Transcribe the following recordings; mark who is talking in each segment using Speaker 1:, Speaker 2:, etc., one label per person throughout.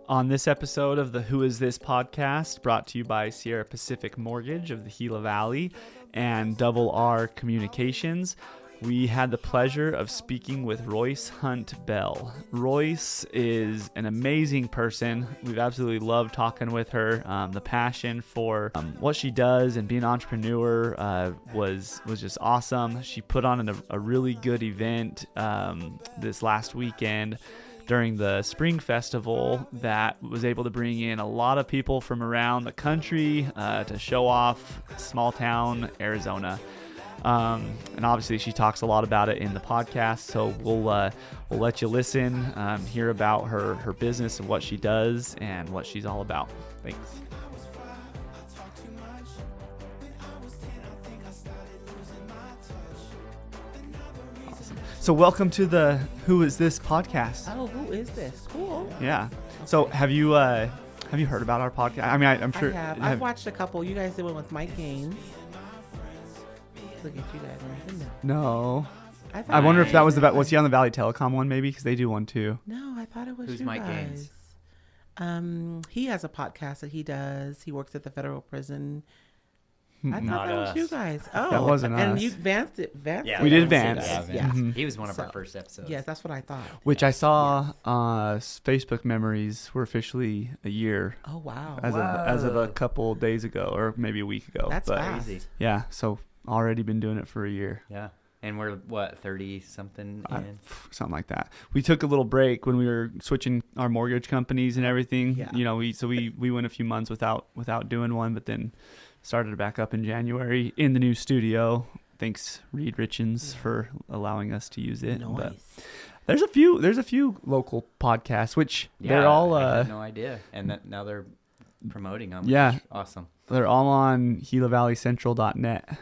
Speaker 1: On this episode of the Who Is This podcast, brought to you by Sierra Pacific Mortgage of the Gila Valley and Double R Communications, we had the pleasure of speaking with Royce Hunt Bell. Royce is an amazing person. We've absolutely loved talking with her. The passion for what she does and being an entrepreneur was just awesome. She put on a really good event this last weekend during the Spring Festival that was able to bring in a lot of people from around the country to show off small town Arizona. And obviously she talks a lot about it in the podcast, so we'll let you listen, hear about her business and what she does and what she's all about. Thanks. So welcome to the Who Is This podcast.
Speaker 2: Oh, who is this? Cool.
Speaker 1: Yeah. So have you heard about our podcast? I mean, I'm sure.
Speaker 2: I have. I've watched a couple. You guys did one with Mike Gaines. Look at you guys.
Speaker 1: No. I wonder if that was was he on the Valley Telecom one maybe? Because they do one too.
Speaker 2: No, I thought it was
Speaker 3: Who's
Speaker 2: you
Speaker 3: Mike
Speaker 2: guys.
Speaker 3: Gaines?
Speaker 2: He has a podcast that he does. He works at the federal prison. I thought
Speaker 3: Not
Speaker 2: that was
Speaker 3: us.
Speaker 2: you guys. Oh,
Speaker 1: That wasn't
Speaker 2: and
Speaker 1: us.
Speaker 2: you advanced it.
Speaker 3: Yeah,
Speaker 1: We did
Speaker 3: that was
Speaker 1: advance.
Speaker 3: you guys.
Speaker 2: Yeah.
Speaker 1: Mhm.
Speaker 3: He was one of our
Speaker 2: So,
Speaker 3: first episodes.
Speaker 2: Yes, that's what I thought.
Speaker 1: Which I saw Facebook memories were officially a year
Speaker 2: Oh wow.
Speaker 1: as of a
Speaker 3: Whoa.
Speaker 1: couple days ago or maybe a week ago.
Speaker 2: That's
Speaker 1: but
Speaker 2: fast.
Speaker 3: Crazy.
Speaker 1: yeah, so already been doing it for a year.
Speaker 3: Yeah. And we're, 30 something in?
Speaker 1: Something like that. We took a little break when we were switching our mortgage companies and everything.
Speaker 2: Yeah.
Speaker 1: You know, we went a few months without doing one, but then started back up in January in the new studio. Thanks Reed Richens for allowing us to use it. But
Speaker 2: Nice.
Speaker 1: there's a few local podcasts which
Speaker 3: Yeah,
Speaker 1: they're all
Speaker 3: I had no idea. And now they're promoting them.
Speaker 1: Yeah.
Speaker 3: Which is awesome.
Speaker 1: they're all on GilaValleyCentral.net.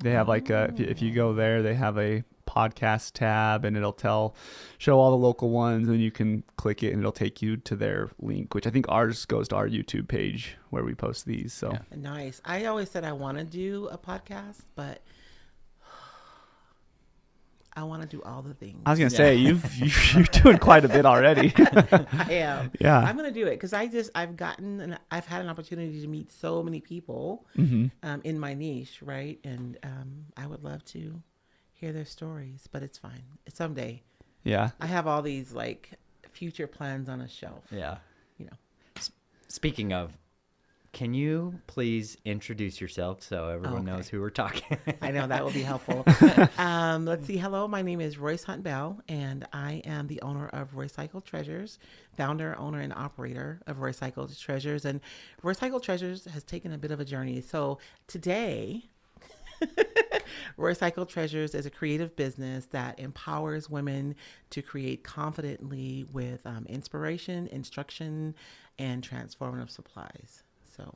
Speaker 1: They have if you go there, they have a podcast tab and it'll show all the local ones, and you can click it and it'll take you to their link, which I think ours goes to our YouTube page where we post these. So
Speaker 3: Yeah.
Speaker 2: Nice. I always said I want to do a podcast, but I want to do all the things.
Speaker 1: I was gonna say you're doing quite a bit already.
Speaker 2: I am.
Speaker 1: Yeah.
Speaker 2: I'm gonna do it because I've had an opportunity to meet so many people in my niche, right? And I would love to hear their stories, but it's fine. Someday.
Speaker 1: Yeah.
Speaker 2: I have all these like future plans on a shelf.
Speaker 3: Yeah.
Speaker 2: You know.
Speaker 3: Speaking of, can you please introduce yourself so everyone
Speaker 2: Okay.
Speaker 3: knows who we're talking?
Speaker 2: I know that will be helpful. Let's see. Hello, my name is Royce Hunt Bell, and I am the owner of Roycycled Treasures, founder, owner, and operator of Roycycled Treasures. And Roycycled Treasures has taken a bit of a journey. So today, Roycycled Treasures is a creative business that empowers women to create confidently with inspiration, instruction, and transformative supplies. So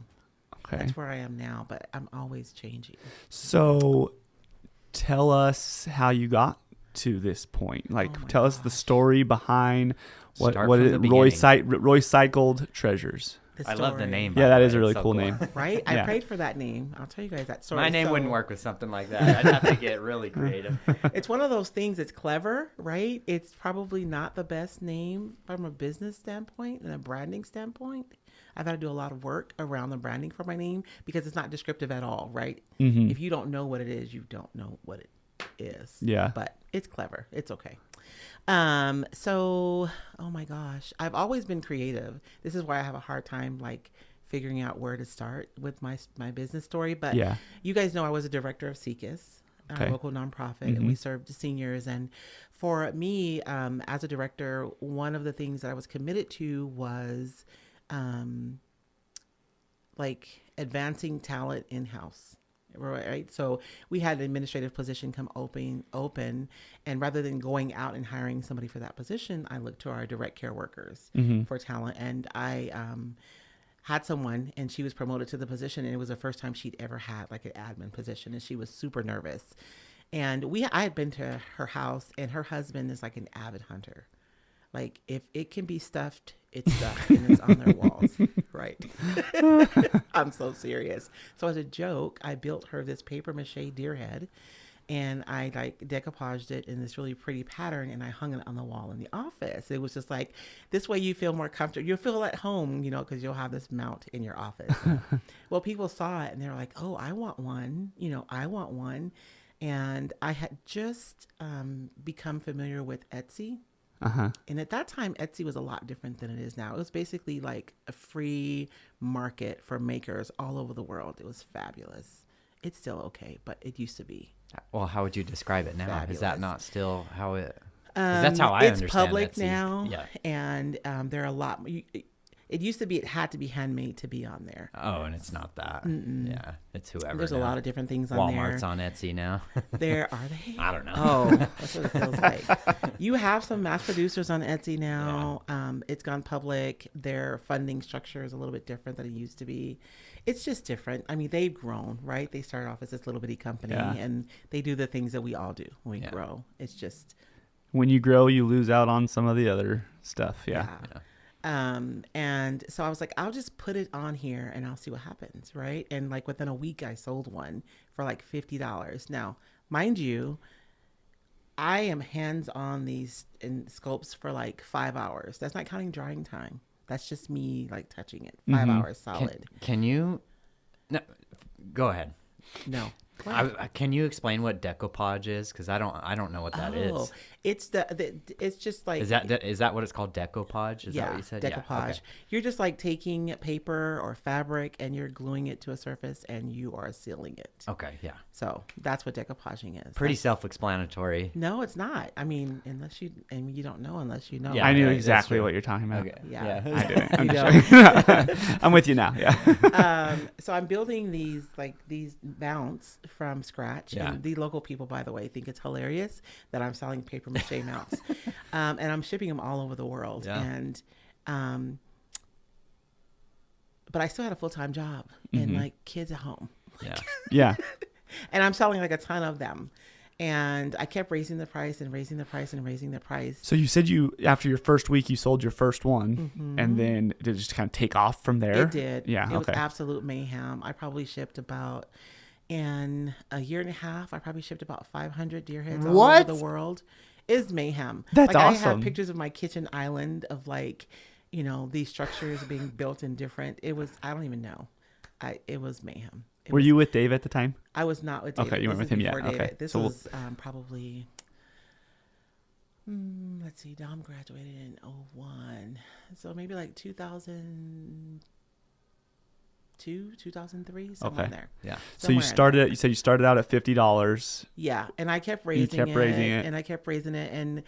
Speaker 1: Okay.
Speaker 2: that's where I am now, but I'm always changing.
Speaker 1: So tell us how you got to this point. Like,
Speaker 2: Oh my
Speaker 1: tell us the
Speaker 2: gosh.
Speaker 1: story behind what
Speaker 3: Start
Speaker 1: what
Speaker 3: from
Speaker 1: is
Speaker 3: the beginning.
Speaker 1: Roycycled Treasures.
Speaker 2: The
Speaker 3: I love the
Speaker 2: story.
Speaker 3: name. by
Speaker 1: Yeah, that
Speaker 3: the
Speaker 1: is a
Speaker 3: way.
Speaker 1: really
Speaker 3: It's so
Speaker 1: cool name.
Speaker 2: Right?
Speaker 1: Yeah.
Speaker 2: I prayed for that name. I'll tell you guys that story.
Speaker 3: My name
Speaker 2: So,
Speaker 3: wouldn't work with something like that. I'd have to get really creative.
Speaker 2: It's one of those things that's clever, right? It's probably not the best name from a business standpoint and a branding standpoint. I've had to do a lot of work around the branding for my name because it's not descriptive at all, right?
Speaker 1: Mm-hmm.
Speaker 2: If you don't know what it is, you don't know what it is.
Speaker 1: Yeah.
Speaker 2: But it's clever. It's okay. Oh my gosh, I've always been creative. This is why I have a hard time like figuring out where to start with my business story. But
Speaker 1: Yeah.
Speaker 2: you guys know I was a director of CICUS,
Speaker 1: Okay.
Speaker 2: a local nonprofit, and we served seniors. And for me, as a director, one of the things that I was committed to was like advancing talent in-house. Right. So we had an administrative position come open. And rather than going out and hiring somebody for that position, I looked to our direct care workers for talent. And I had someone, and she was promoted to the position. And it was the first time she'd ever had like an admin position. And she was super nervous. And I had been to her house, and her husband is like an avid hunter. Like if it can be stuffed, it's stuffed and it's on their walls. Right. I'm so serious. So as a joke, I built her this paper mache deer head. and I like decoupaged it in this really pretty pattern, and I hung it on the wall in the office. It was just like, this way you feel more comfortable. You'll feel at home, because you'll have this mount in your office. Well, people saw it and they were like, oh, I want one. I want one. And I had just become familiar with Etsy.
Speaker 1: Uh-huh.
Speaker 2: And at that time, Etsy was a lot different than it is now. It was basically like a free market for makers all over the world. It was fabulous. It's still okay, but it used to be.
Speaker 3: Well, how would you describe it now?
Speaker 2: Fabulous.
Speaker 3: Is that not still how it? 'Cause that's how I
Speaker 2: it's
Speaker 3: understand
Speaker 2: public
Speaker 3: Etsy.
Speaker 2: now,
Speaker 3: Yeah.
Speaker 2: and there are a lot. It used to be it had to be handmade to be on there.
Speaker 3: Oh, and it's not that.
Speaker 2: Mm-mm.
Speaker 3: Yeah, it's whoever.
Speaker 2: There's
Speaker 3: now.
Speaker 2: a lot of different things on
Speaker 3: Walmart's
Speaker 2: there.
Speaker 3: on Etsy now.
Speaker 2: There are they?
Speaker 3: I don't know.
Speaker 2: Oh, that's what it feels like. You have some mass producers on Etsy now. It's gone public. Their funding structure is a little bit different than it used to be. It's just different. I mean, they've grown, right? They started off as this little bitty company, and they do the things that we all do when we grow. It's just
Speaker 1: when you grow, you lose out on some of the other stuff. Yeah.
Speaker 2: And so I was like, I'll just put it on here and I'll see what happens, right? And like within a week, I sold one for like $50. Now, mind you, I am hands on these in sculpts for like 5 hours. That's not counting drying time. That's just me like touching it. 5 hours solid.
Speaker 3: Can you? No, go ahead.
Speaker 2: No.
Speaker 3: Can you explain what decoupage is? Because I don't know what that is.
Speaker 2: It's it's just like
Speaker 3: Is that what it's called? Decoupage? Is that what you said?
Speaker 2: Decoupage.
Speaker 3: Yeah. Okay.
Speaker 2: You're just like taking paper or fabric and you're gluing it to a surface and you are sealing it.
Speaker 3: Okay. Yeah.
Speaker 2: So that's what decoupaging is.
Speaker 3: Pretty self-explanatory.
Speaker 2: No, it's not. I mean, you don't know unless you know.
Speaker 3: Yeah,
Speaker 1: I knew
Speaker 3: right,
Speaker 1: exactly
Speaker 3: that's true.
Speaker 1: what you're talking about.
Speaker 3: Okay.
Speaker 2: Yeah.
Speaker 1: I didn't. I'm,
Speaker 2: You
Speaker 1: just
Speaker 2: don't.
Speaker 1: joking. I'm with you now. Yeah.
Speaker 2: So I'm building these mounts from scratch.
Speaker 3: Yeah.
Speaker 2: And the local people, by the way, think it's hilarious that I'm selling paper mache mounts. And I'm shipping them all over the world.
Speaker 3: Yeah.
Speaker 2: And, but I still had a full-time job and like kids at home.
Speaker 3: Yeah.
Speaker 1: Yeah.
Speaker 2: And I'm selling like a ton of them. And I kept raising the price and raising the price and raising the price.
Speaker 1: So you said after your first week, you sold your first one, and then did it just kind of take off from there?
Speaker 2: It did.
Speaker 1: Yeah.
Speaker 2: It was
Speaker 1: Okay.
Speaker 2: absolute mayhem. I probably shipped about, in a year and a half, I probably shipped about 500 deer heads all
Speaker 1: What?
Speaker 2: over the world. It's mayhem.
Speaker 1: That's
Speaker 2: I
Speaker 1: awesome.
Speaker 2: have pictures of my kitchen island of these structures being built in different. It was, I don't even know. It was mayhem.
Speaker 1: Were you with Dave at the time?
Speaker 2: I was not with David.
Speaker 1: Okay, you weren't
Speaker 2: This
Speaker 1: with
Speaker 2: is
Speaker 1: him yet.
Speaker 2: before David.
Speaker 1: Okay.
Speaker 2: This
Speaker 1: So
Speaker 2: was probably, let's see, Dom graduated in 2001. So maybe like 2002, 2003, somewhere in there.
Speaker 3: Yeah.
Speaker 1: So you said you started out at $50.
Speaker 2: Yeah, and I kept raising
Speaker 1: kept raising it.
Speaker 2: and I kept raising it, and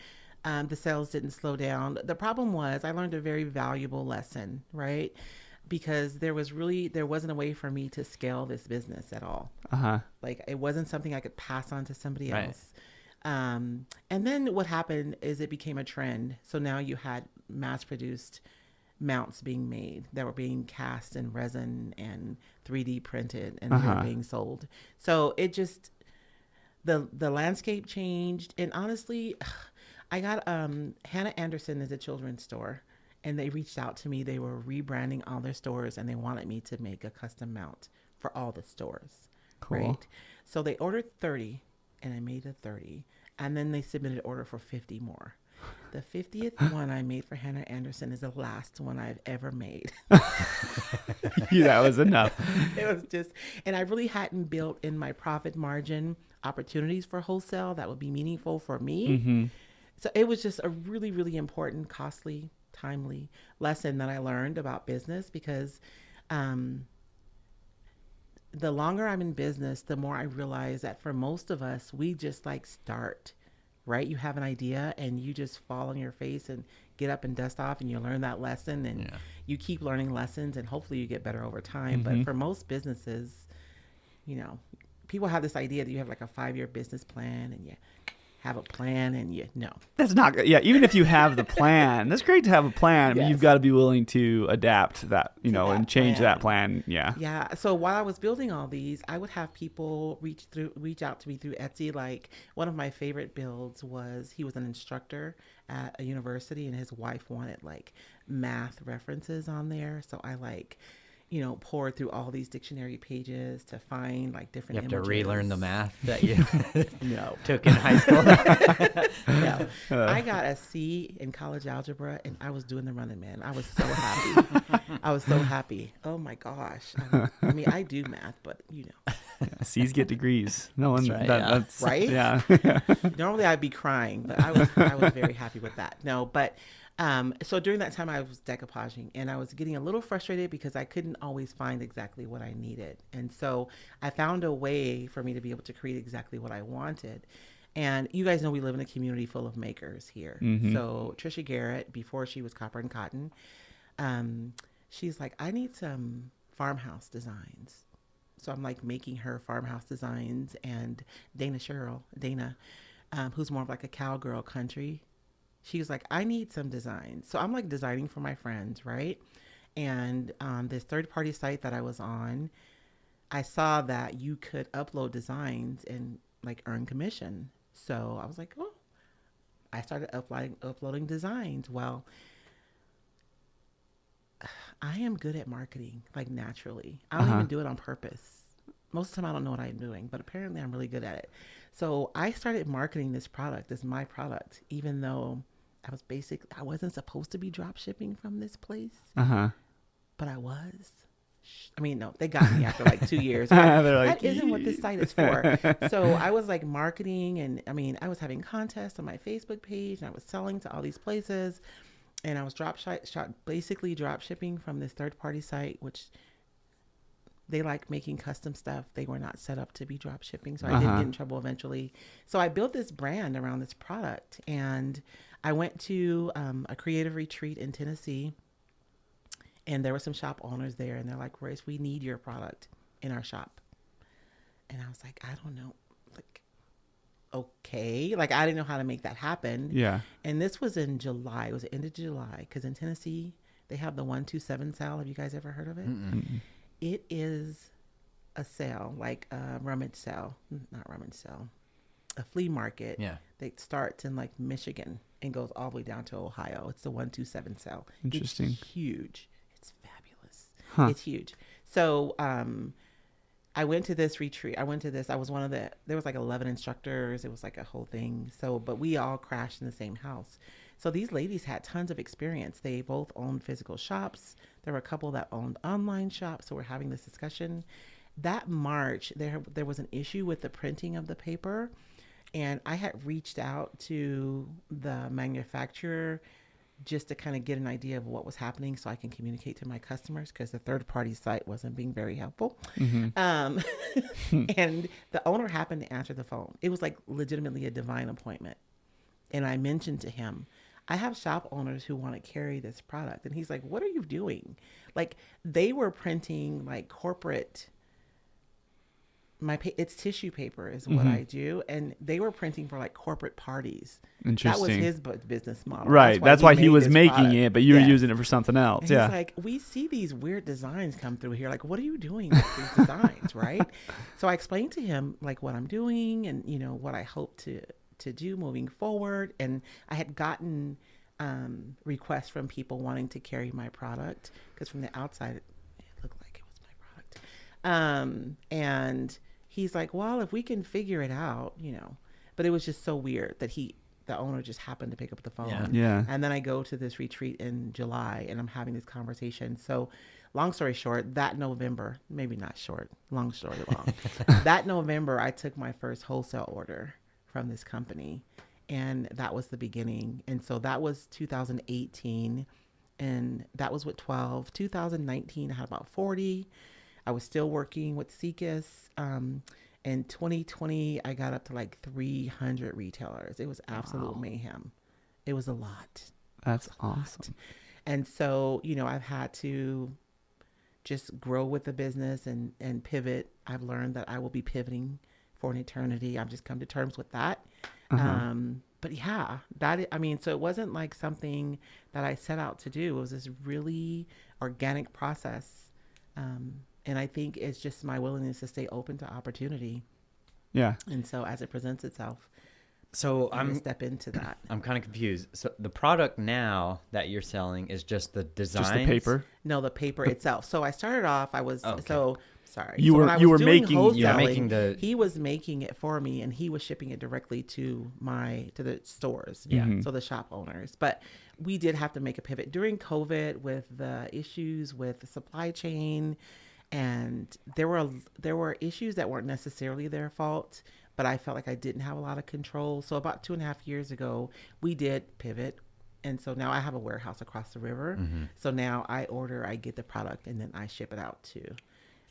Speaker 2: the sales didn't slow down. The problem was I learned a very valuable lesson, right? Because there wasn't a way for me to scale this business at all.
Speaker 1: Uh-huh.
Speaker 2: Like it wasn't something I could pass on to somebody
Speaker 3: Right.
Speaker 2: else. And then what happened is it became a trend. So now you had mass produced mounts being made that were being cast in resin and 3D printed and they were being sold. So it just, the landscape changed. And honestly, I got, Hannah Anderson is a children's store. And they reached out to me. They were rebranding all their stores and they wanted me to make a custom mount for all the stores.
Speaker 1: Cool.
Speaker 2: Right? So they ordered 30 and I made a 30. And then they submitted an order for 50 more. The 50th one I made for Hannah Anderson is the last one I've ever made.
Speaker 1: That was enough.
Speaker 2: It was just, and I really hadn't built in my profit margin opportunities for wholesale that would be meaningful for me. So it was just a really, really important, costly, timely lesson that I learned about business because the longer I'm in business, the more I realize that for most of us, we just start, right? You have an idea and you just fall on your face and get up and dust off and you learn that lesson and you keep learning lessons and hopefully you get better over time. But for most businesses, people have this idea that you have a 5-year business plan and you have a plan and
Speaker 1: That's not good. Yeah, even if you have the plan, that's great to have a plan, but you've got to be willing to adapt that, and change that plan. Yeah.
Speaker 2: Yeah. So while I was building all these, I would have people reach out to me through Etsy. Like one of my favorite builds was he was an instructor at a university and his wife wanted math references on there. So I poured through all these dictionary pages to find like
Speaker 3: You
Speaker 2: different
Speaker 3: have to
Speaker 2: images.
Speaker 3: relearn the math that you
Speaker 2: No.
Speaker 3: took in high school.
Speaker 2: No. I got a C in college algebra and I was doing the running, man. I was so happy. I was so happy. Oh my gosh. I mean, I do math, but
Speaker 1: C's get degrees. No one.
Speaker 3: That's right, yeah.
Speaker 1: That's
Speaker 2: Right?
Speaker 1: Yeah.
Speaker 2: Normally I'd be crying, but I was very happy with that. No, but so during that time I was decoupaging and I was getting a little frustrated because I couldn't always find exactly what I needed. And so I found a way for me to be able to create exactly what I wanted. And you guys know we live in a community full of makers here.
Speaker 1: Mm-hmm.
Speaker 2: So Trisha Garrett, before she was Copper and Cotton, she's like, I need some farmhouse designs. So I'm like making her farmhouse designs, and Dana, who's more of like a cowgirl country. She was like, I need some designs. So I'm like designing for my friends, right? And this third-party site that I was on, I saw that you could upload designs and like earn commission. So I was like, oh, I started uploading designs. Well, I am good at marketing, like naturally. I don't even do it on purpose. Most of the time I don't know what I'm doing, but apparently I'm really good at it. So I started marketing this product, this my product, even though I wasn't supposed to be drop shipping from this place, but I was. I mean, no, they got me after like 2 years.
Speaker 1: They're like,
Speaker 2: that isn't what this site is for. So I was like marketing, and I mean, I was having contests on my Facebook page, and I was selling to all these places, and I was basically drop shipping from this third party site, which they like making custom stuff. They were not set up to be drop shipping. So I did get in trouble eventually. So I built this brand around this product, and I went to a creative retreat in Tennessee, and there were some shop owners there, and they're like, Royce, we need your product in our shop. And I was like, I don't know. Like, okay. Like, I didn't know how to make that happen.
Speaker 1: Yeah.
Speaker 2: And this was in July. It was the end of July, because in Tennessee, they have the 127 sale. Have you guys ever heard of it?
Speaker 1: Mm-mm.
Speaker 2: It is a sale, like a rummage sale. Not rummage sale. A flea market.
Speaker 3: Yeah.
Speaker 2: That starts in like Michigan and goes all the way down to Ohio. It's the 127 sale.
Speaker 1: Interesting.
Speaker 2: It's huge. It's fabulous.
Speaker 1: Huh.
Speaker 2: It's huge. So I went to this retreat. I was there was like 11 instructors. It was like a whole thing. So, but we all crashed in the same house. So these ladies had tons of experience. They both owned physical shops. There were a couple that owned online shops. So we're having this discussion. That March, there was an issue with the printing of the paper. And I had reached out to the manufacturer just to kind of get an idea of what was happening so I can communicate to my customers, because the third party site wasn't being very helpful. And the owner happened to answer the phone. It was like legitimately a divine appointment. And I mentioned to him, I have shop owners who want to carry this product. And he's like, what are you doing? Like, they were printing like corporate, it's tissue paper is what I do. And they were printing for like corporate parties.
Speaker 1: Interesting.
Speaker 2: That was his business model.
Speaker 1: Right. That's why he
Speaker 2: made
Speaker 1: was
Speaker 2: this
Speaker 1: making
Speaker 2: product.
Speaker 1: it, but you were
Speaker 2: Yes.
Speaker 1: using it for something else.
Speaker 2: And
Speaker 1: Yeah.
Speaker 2: he's like, we see these weird designs come through here. Like, what are you doing with these designs? Right. So I explained to him like what I'm doing and, what I hope to do moving forward. And I had gotten requests from people wanting to carry my product, because from the outside, it looked like it was my product. And he's like, well, if we can figure it out, but it was just so weird that the owner just happened to pick up the phone.
Speaker 1: Yeah.
Speaker 2: And then I go to this retreat in July, and I'm having this conversation. So long story short, that November, maybe not short, long story long, that November, I took my first wholesale order from this company, and that was the beginning. And so that was 2018, and that was with 12. 2019, I had about 40. I was still working with Seekis. In 2020, I got up to like 300 retailers. It was absolute mayhem. It was a lot.
Speaker 1: That's awesome.
Speaker 2: And so, I've had to just grow with the business and pivot. I've learned that I will be pivoting for an eternity. I've just come to terms with that. But yeah, so it wasn't like something that I set out to do. It was this really organic process. And I think it's just my willingness to stay open to opportunity.
Speaker 1: Yeah.
Speaker 2: And so as it presents itself.
Speaker 3: So
Speaker 2: I'm gonna step into that.
Speaker 3: I'm kind of confused. So the product now that you're selling is just the design,
Speaker 1: Just the paper.
Speaker 2: No, the paper itself. So I started off. I was so sorry.
Speaker 1: You
Speaker 2: so
Speaker 1: were-
Speaker 2: when I
Speaker 1: you
Speaker 2: was
Speaker 1: were
Speaker 2: doing
Speaker 1: making-
Speaker 3: you were
Speaker 2: wholesaling,
Speaker 3: making the-
Speaker 2: He was making it for me, and he was shipping it directly to the stores.
Speaker 3: Yeah.
Speaker 1: Mm-hmm.
Speaker 2: So the shop owners. But we did have to make a pivot during COVID with the issues with the supply chain, and there were issues that weren't necessarily their fault, but I felt like I didn't have a lot of control. So about 2.5 years ago, we did pivot. And so now I have a warehouse across the river. So now I get the product, and then I ship it out to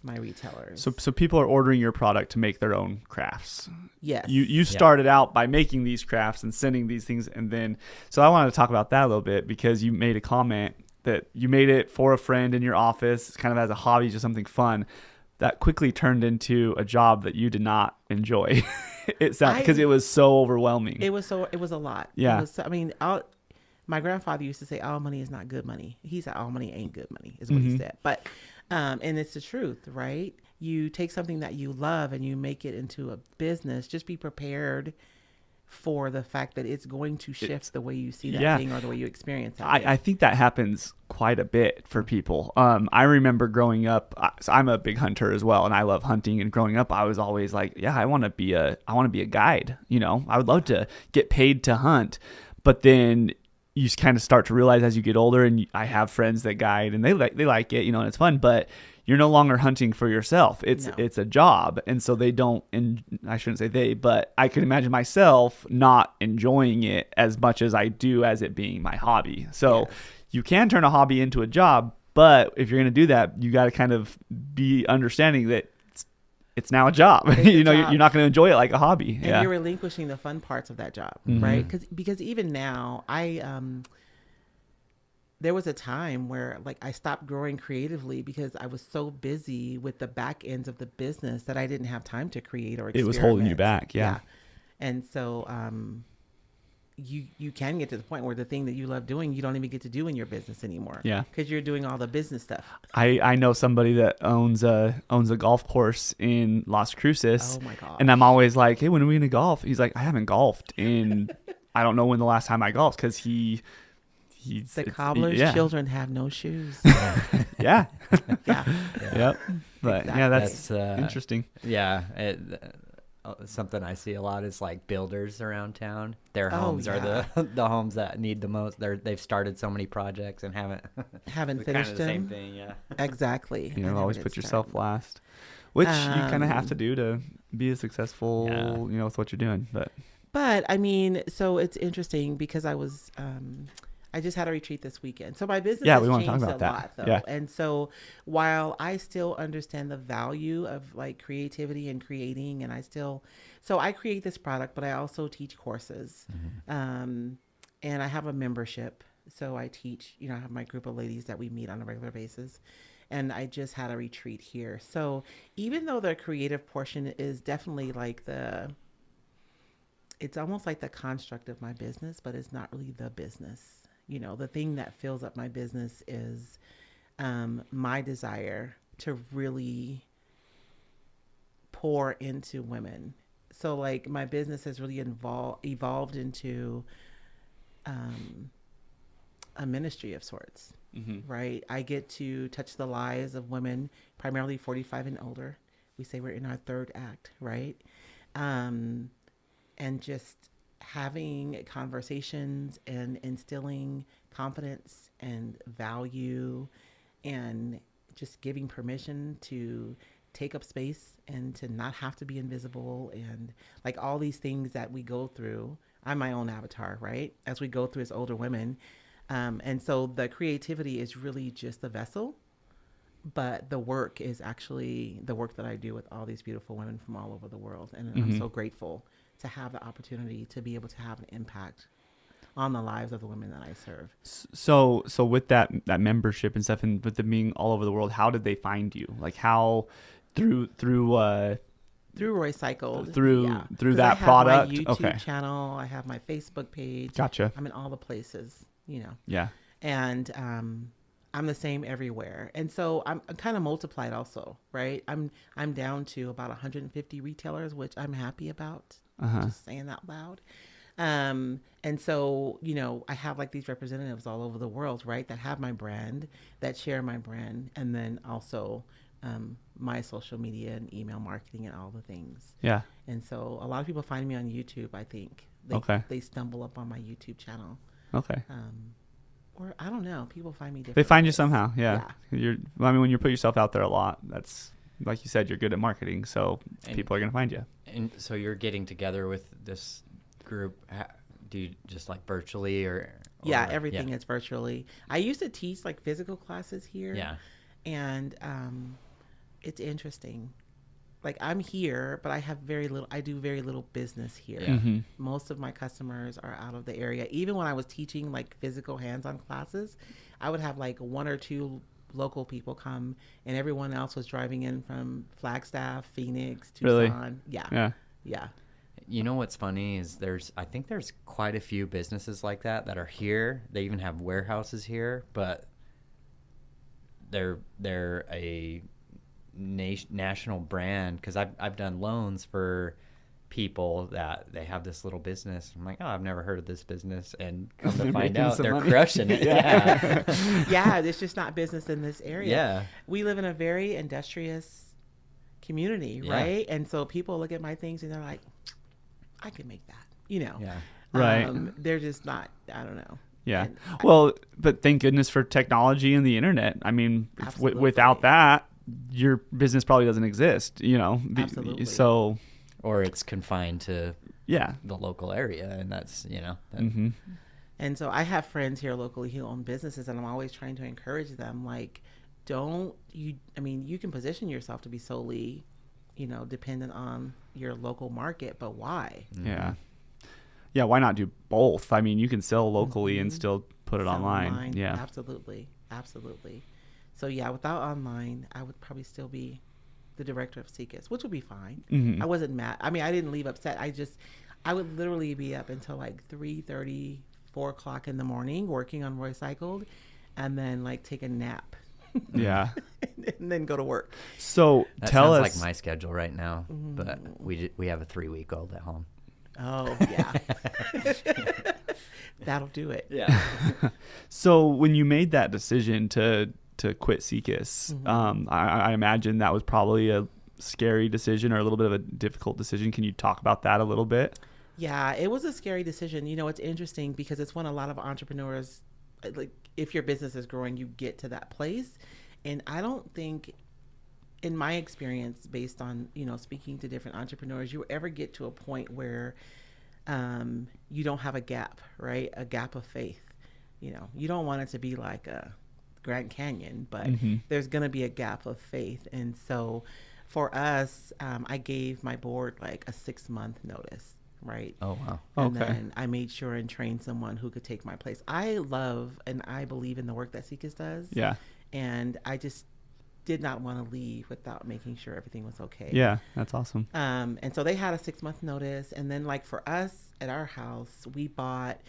Speaker 2: my retailers.
Speaker 1: So people are ordering your product to make their own crafts.
Speaker 2: Yes.
Speaker 1: You started out by making these crafts and sending these things, and then so I wanted to talk about that a little bit because you made a comment that you made it for a friend in your office, kind of as a hobby, just something fun. That quickly turned into a job that you did not enjoy. It sounds because it was so overwhelming.
Speaker 2: It was a lot.
Speaker 1: Yeah.
Speaker 2: It was, I mean, my grandfather used to say, all money is not good money. He said, all money ain't good money, is what he said. But, and it's the truth, right? You take something that you love and you make it into a business. Just be prepared for the fact that it's going to shift the way you see that thing or the way you experience that thing.
Speaker 1: I think that happens quite a bit for people. I remember growing up, so I'm a big hunter as well, and I love hunting. And growing up, I was always like, yeah, I want to be a guide. You know, I would love to get paid to hunt. But then you kind of start to realize as you get older, and I have friends that guide, and they like it, you know, and it's fun, but you're no longer hunting for yourself. It's a job. And so they don't, and I shouldn't say they, but I can imagine myself not enjoying it as much as I do as it being my hobby. So you can turn a hobby into a job, but if you're going to do that, you got to kind of be understanding that it's now a job. You know, you're not going to enjoy it like a hobby.
Speaker 2: And you're relinquishing the fun parts of that job, right? Because even now, there was a time where like I stopped growing creatively because I was so busy with the back ends of the business that I didn't have time to create or experiment.
Speaker 1: It was holding you back. Yeah.
Speaker 2: And so you can get to the point where the thing that you love doing, you don't even get to do in your business anymore.
Speaker 1: Yeah.
Speaker 2: Because you're doing all the business stuff.
Speaker 1: I know somebody that owns a golf course in Las Cruces.
Speaker 2: Oh my gosh.
Speaker 1: And I'm always like, hey, when are we going to golf? He's like, I haven't golfed in, I don't know when the last time I golfed, because he's
Speaker 2: the cobbler's children have no shoes.
Speaker 1: Yeah.
Speaker 2: Yeah.
Speaker 1: Yep. But
Speaker 2: Exactly.
Speaker 1: yeah, that's interesting.
Speaker 3: Yeah. Something I see a lot is like builders around town. Their homes are the homes that need the most. They've started so many projects and haven't
Speaker 2: finished
Speaker 3: kind of the same
Speaker 2: them.
Speaker 3: thing. Yeah.
Speaker 2: Exactly.
Speaker 1: You know, always put yourself last, which you kind of have to do to be successful, you know, with what you're doing.
Speaker 2: But I mean, so it's interesting because I just had a retreat this weekend. So my business has changed a lot, though.
Speaker 1: Yeah.
Speaker 2: And so while I still understand the value of like creativity and creating, and I create this product, but I also teach courses. And I have a membership. So I teach, you know, I have my group of ladies that we meet on a regular basis. And I just had a retreat here. So even though the creative portion is definitely like it's almost like the construct of my business, but it's not really the business. You know, the thing that fills up my business is my desire to really pour into women. So like my business has really evolved into a ministry of sorts, right? I get to touch the lives of women, primarily 45 and older. We say we're in our third act, right? And just having conversations and instilling confidence and value and just giving permission to take up space and to not have to be invisible, and like all these things that we go through. I'm my own avatar, right? As we go through as older women. And so the creativity is really just the vessel, but the work is actually the work that I do with all these beautiful women from all over the world. And I'm so grateful to have the opportunity to be able to have an impact on the lives of the women that I serve.
Speaker 1: So with that membership and stuff, and with them being all over the world, how did they find you? Like how through
Speaker 2: Roycycled,
Speaker 1: through that product.
Speaker 2: I have my YouTube channel. I have my Facebook page.
Speaker 1: Gotcha.
Speaker 2: I'm in all the places, you know.
Speaker 1: Yeah.
Speaker 2: And I'm the same everywhere. And so I'm kind of multiplied also, right? I'm down to about 150 retailers, which I'm happy about. Just saying that loud. And so, you know, I have like these representatives all over the world, right, that have my brand, that share my brand, and then also my social media and email marketing and all the things.
Speaker 1: Yeah.
Speaker 2: And so a lot of people find me on YouTube, I think. They stumble up on my YouTube channel.
Speaker 1: Okay.
Speaker 2: Or I don't know. People find me different.
Speaker 1: They find you somehow. Yeah. I mean, when you put yourself out there a lot, that's, like you said, you're good at marketing. So people are going to find you.
Speaker 3: And so you're getting together with this group. Do you just like virtually or
Speaker 2: yeah, everything is virtually. I used to teach like physical classes here.
Speaker 3: Yeah.
Speaker 2: And it's interesting. Like I'm here, but I do very little business here.
Speaker 3: Yeah. Mm-hmm.
Speaker 2: Most of my customers are out of the area. Even when I was teaching like physical hands-on classes, I would have like one or two local people come, and everyone else was driving in from Flagstaff, Phoenix, Tucson.
Speaker 1: Really?
Speaker 2: Yeah. Yeah.
Speaker 3: You know what's funny is I think there's quite a few businesses like that are here. They even have warehouses here, but they're a national brand, because I've done loans for people that they have this little business. I'm like, oh, I've never heard of this business, and come to find out they're crushing it. Yeah.
Speaker 2: Yeah, there's just not business in this area.
Speaker 3: Yeah,
Speaker 2: we live in a very industrious community, right? And so people look at my things and they're like, I can make that, you know.
Speaker 3: Yeah,
Speaker 1: right.
Speaker 2: They're just not, I don't know.
Speaker 1: Yeah. Well, but thank goodness for technology and the internet. I mean, without that, your business probably doesn't exist, you know.
Speaker 2: Absolutely.
Speaker 1: So,
Speaker 3: or it's confined to the local area, and that's, you know.
Speaker 1: Mm-hmm.
Speaker 2: And so I have friends here locally who own businesses, and I'm always trying to encourage them, like, you can position yourself to be solely, you know, dependent on your local market, but why?
Speaker 1: Yeah. Yeah, why not do both? I mean, you can sell locally and still put it online. Yeah.
Speaker 2: Absolutely. So yeah, without online, I would probably still be the director of Seekers, which would be fine.
Speaker 1: Mm-hmm.
Speaker 2: I wasn't mad. I mean, I didn't leave upset. I would literally be up until like 3:30, 4 o'clock in the morning working on Roycycled, and then like take a nap.
Speaker 1: Yeah.
Speaker 2: And then go to work.
Speaker 1: So
Speaker 3: that
Speaker 1: tell us.
Speaker 3: Like my schedule right now, but we have a 3-week-old at home.
Speaker 2: Oh yeah. That'll do it.
Speaker 3: Yeah.
Speaker 1: So when you made that decision to quit Seekis, I imagine that was probably a scary decision or a little bit of a difficult decision. Can you talk about that a little bit?
Speaker 2: Yeah, it was a scary decision. You know, it's interesting because it's when a lot of entrepreneurs, like if your business is growing, you get to that place. And I don't think, in my experience, based on, you know, speaking to different entrepreneurs, you ever get to a point where you don't have a gap, right? A gap of faith. You know, you don't want it to be like a Grand Canyon, but there's going to be a gap of faith. And so for us, I gave my board like a 6-month notice, right?
Speaker 3: Oh, wow.
Speaker 2: And then I made sure and trained someone who could take my place. I love and I believe in the work that Seekis does.
Speaker 1: Yeah.
Speaker 2: And I just did not want to leave without making sure everything was okay.
Speaker 1: Yeah, that's awesome.
Speaker 2: And so they had a 6-month notice. And then like for us at our house, we bought,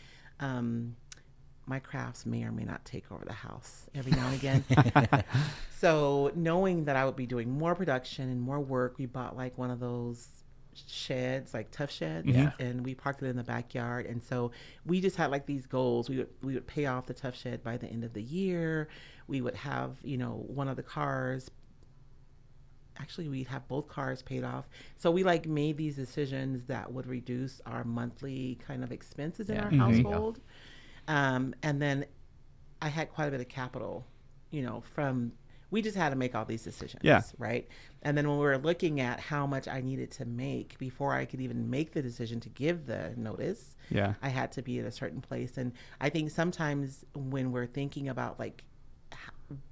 Speaker 2: my crafts may or may not take over the house every now and again. So knowing that I would be doing more production and more work, we bought like one of those sheds, like tough sheds, and we parked it in the backyard. And so we just had like these goals. We would pay off the tough shed by the end of the year. We would have, you know, one of the cars. Actually, we'd have both cars paid off. So we like made these decisions that would reduce our monthly kind of expenses in our household. And then I had quite a bit of capital, you know, we just had to make all these decisions, right? And then when we were looking at how much I needed to make before I could even make the decision to give the notice, I had to be at a certain place. And I think sometimes when we're thinking about like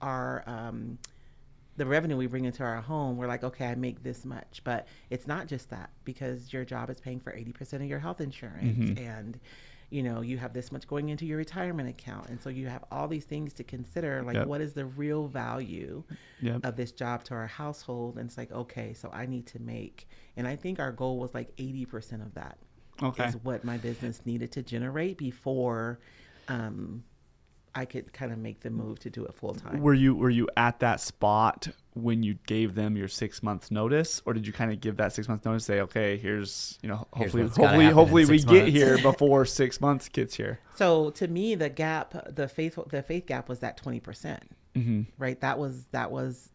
Speaker 2: our the revenue we bring into our home, we're like, okay, I make this much. But it's not just that, because your job is paying for 80% of your health insurance and you know, you have this much going into your retirement account. And so you have all these things to consider, like what is the real value of this job to our household? And it's like, okay, so I need to make, and I think our goal was like 80% of that is what my business needed to generate before I could kind of make the move to do it full time.
Speaker 1: Were you at that spot when you gave them your 6 months notice, or did you kind of give that 6 months notice, say, okay, here's, hopefully we get here before 6 months gets here?
Speaker 2: So to me, the faith gap was that 20%.
Speaker 1: Mm-hmm.
Speaker 2: Right. That was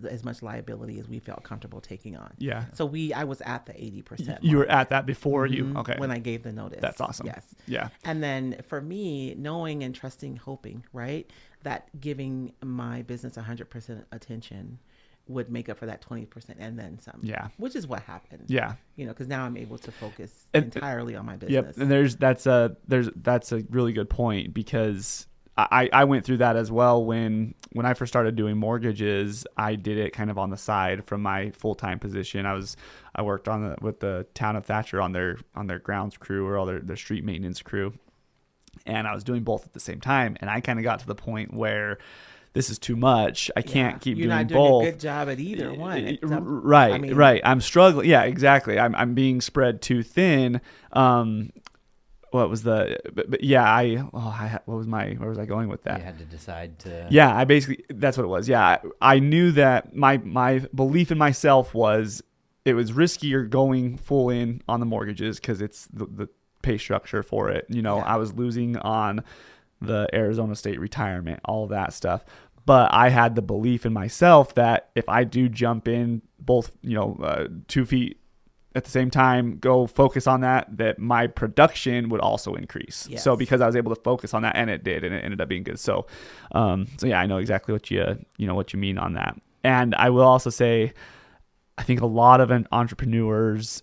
Speaker 2: as much liability as we felt comfortable taking on.
Speaker 1: Yeah.
Speaker 2: So I was at the 80%.
Speaker 1: You were at that before you. Okay.
Speaker 2: When I gave the notice.
Speaker 1: That's awesome.
Speaker 2: Yes.
Speaker 1: Yeah.
Speaker 2: And then for me, knowing and trusting, hoping, right, that giving my business 100% attention would make up for that 20% and then some.
Speaker 1: Yeah.
Speaker 2: Which is what happened.
Speaker 1: Yeah.
Speaker 2: Because now I'm able to focus entirely on my business.
Speaker 1: Yep. And that's a really good point, because I went through that as well when I first started doing mortgages. I did it kind of on the side from my full-time position. I worked with the town of Thatcher on their grounds crew, or all their street maintenance crew, and I was doing both at the same time. And I kind of got to the point where this is too much. I can't keep doing both.
Speaker 2: You're not doing a good job at either one.
Speaker 1: Right. I'm struggling. Yeah, exactly. I'm being spread too thin. What was where was I going with that?
Speaker 3: You had to decide to.
Speaker 1: Yeah, that's what it was. Yeah, I knew that my belief in myself was it was riskier going full in on the mortgages, because it's the pay structure for it. I was losing on the Arizona State retirement, all of that stuff. But I had the belief in myself that if I do jump in both, 2 feet at the same time, go focus on that my production would also increase.
Speaker 2: Yes.
Speaker 1: So because I was able to focus on that, and it did, and it ended up being good. So yeah, I know exactly what you mean on that. And I will also say, I think a lot of entrepreneurs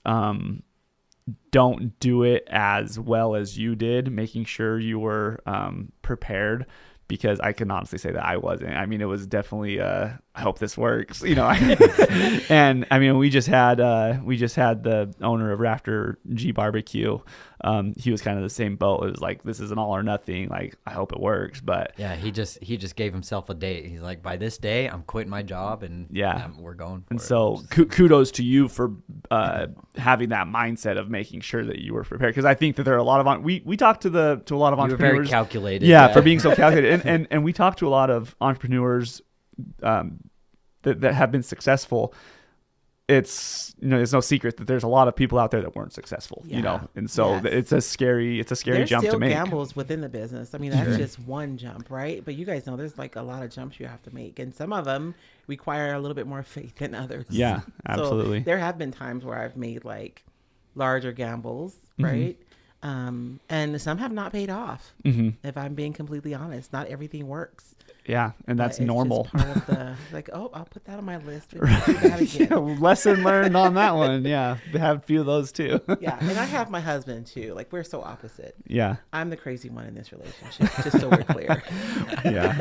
Speaker 1: don't do it as well as you did, making sure you were prepared, because I can honestly say that I wasn't. I mean, it was definitely I hope this works, And I mean, we just had the owner of Rafter G Barbecue. He was kind of the same boat. It was like, this is an all or nothing. Like, I hope it works. But
Speaker 3: yeah, he just gave himself a date. He's like, by this day, I'm quitting my job, and we're going for it.
Speaker 1: And so kudos to you for having that mindset of making sure that you were prepared. Because I think that there are a lot of we talked to a lot of entrepreneurs. You were
Speaker 3: very calculated.
Speaker 1: Yeah, for being so calculated. And we talked to a lot of entrepreneurs that have been successful. It's it's no secret that there's a lot of people out there that weren't successful, and so it's a scary jump to make.
Speaker 2: There's still gambles within the business. I mean, that's just one jump, right? But you guys know there's like a lot of jumps you have to make, and some of them require a little bit more faith than others.
Speaker 1: Yeah, absolutely.
Speaker 2: So there have been times where I've made like larger gambles, right? And some have not paid off. If I'm being completely honest, not everything works.
Speaker 1: Yeah, and that's normal.
Speaker 2: Just part of the I'll put that on my list. Do that again.
Speaker 1: Lesson learned on that one. Yeah, have a few of those too.
Speaker 2: Yeah, and I have my husband too. Like, we're so opposite.
Speaker 1: Yeah,
Speaker 2: I'm the crazy one in this relationship. Just so we're clear.
Speaker 3: Yeah,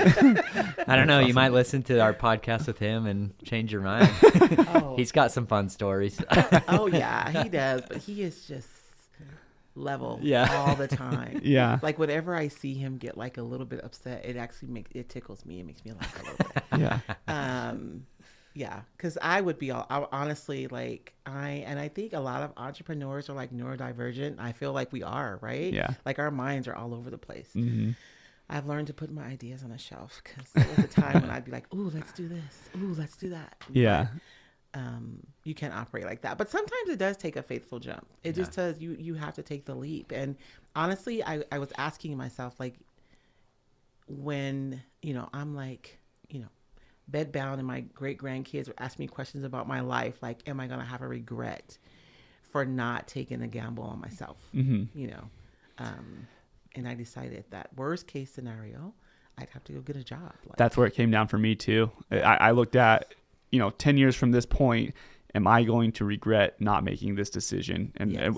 Speaker 3: I don't know. You might listen to our podcast with him and change your mind. He's got some fun stories.
Speaker 2: Oh yeah, he does. But he is just level all the time.
Speaker 1: Yeah,
Speaker 2: like whenever I see him get like a little bit upset, it actually tickles me. It makes me laugh a little bit. Yeah, because I would be honestly like I think a lot of entrepreneurs are like neurodivergent. I feel like we are, right?
Speaker 1: Yeah, like
Speaker 2: our minds are all over the place. I've learned to put my ideas on a shelf, because there was a time when I'd be like, ooh, let's do this, ooh, let's do that.
Speaker 1: Yeah.
Speaker 2: You can't operate like that, but sometimes it does take a faithful jump. It just does. You have to take the leap. And honestly, I was asking myself, like, when I'm like bedbound, and my great grandkids were asking me questions about my life, like, am I gonna have a regret for not taking a gamble on myself? And I decided that worst case scenario, I'd have to go get a job.
Speaker 1: That's where it came down for me too. I looked at 10 years from this point, am I going to regret not making this decision?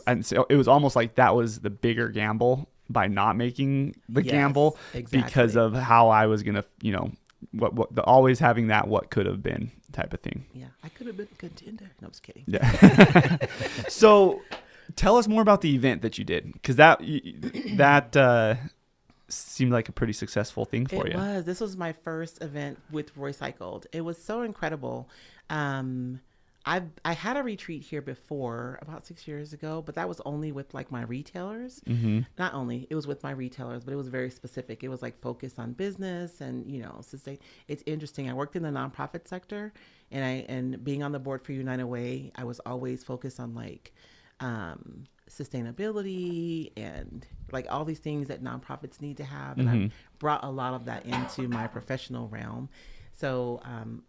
Speaker 1: And so it was almost like that was the bigger gamble by not making the gamble, because of how I was going to, always having that what could have been type of thing.
Speaker 2: Yeah, I could have been a contender. No, I'm just kidding.
Speaker 1: Yeah. So tell us more about the event that you did, because that seemed like a pretty successful thing for you.
Speaker 2: It was. This was my first event with Roycycled. It was so incredible. I had a retreat here before about 6 years ago, but that was only with like my retailers. Not only, it was with my retailers, but it was very specific. It was like focused on business and, you know, sustain. It's interesting. I worked in the nonprofit sector, and being on the board for United Way, I was always focused on like sustainability and like all these things that nonprofits need to have. And I brought a lot of that into my professional realm. So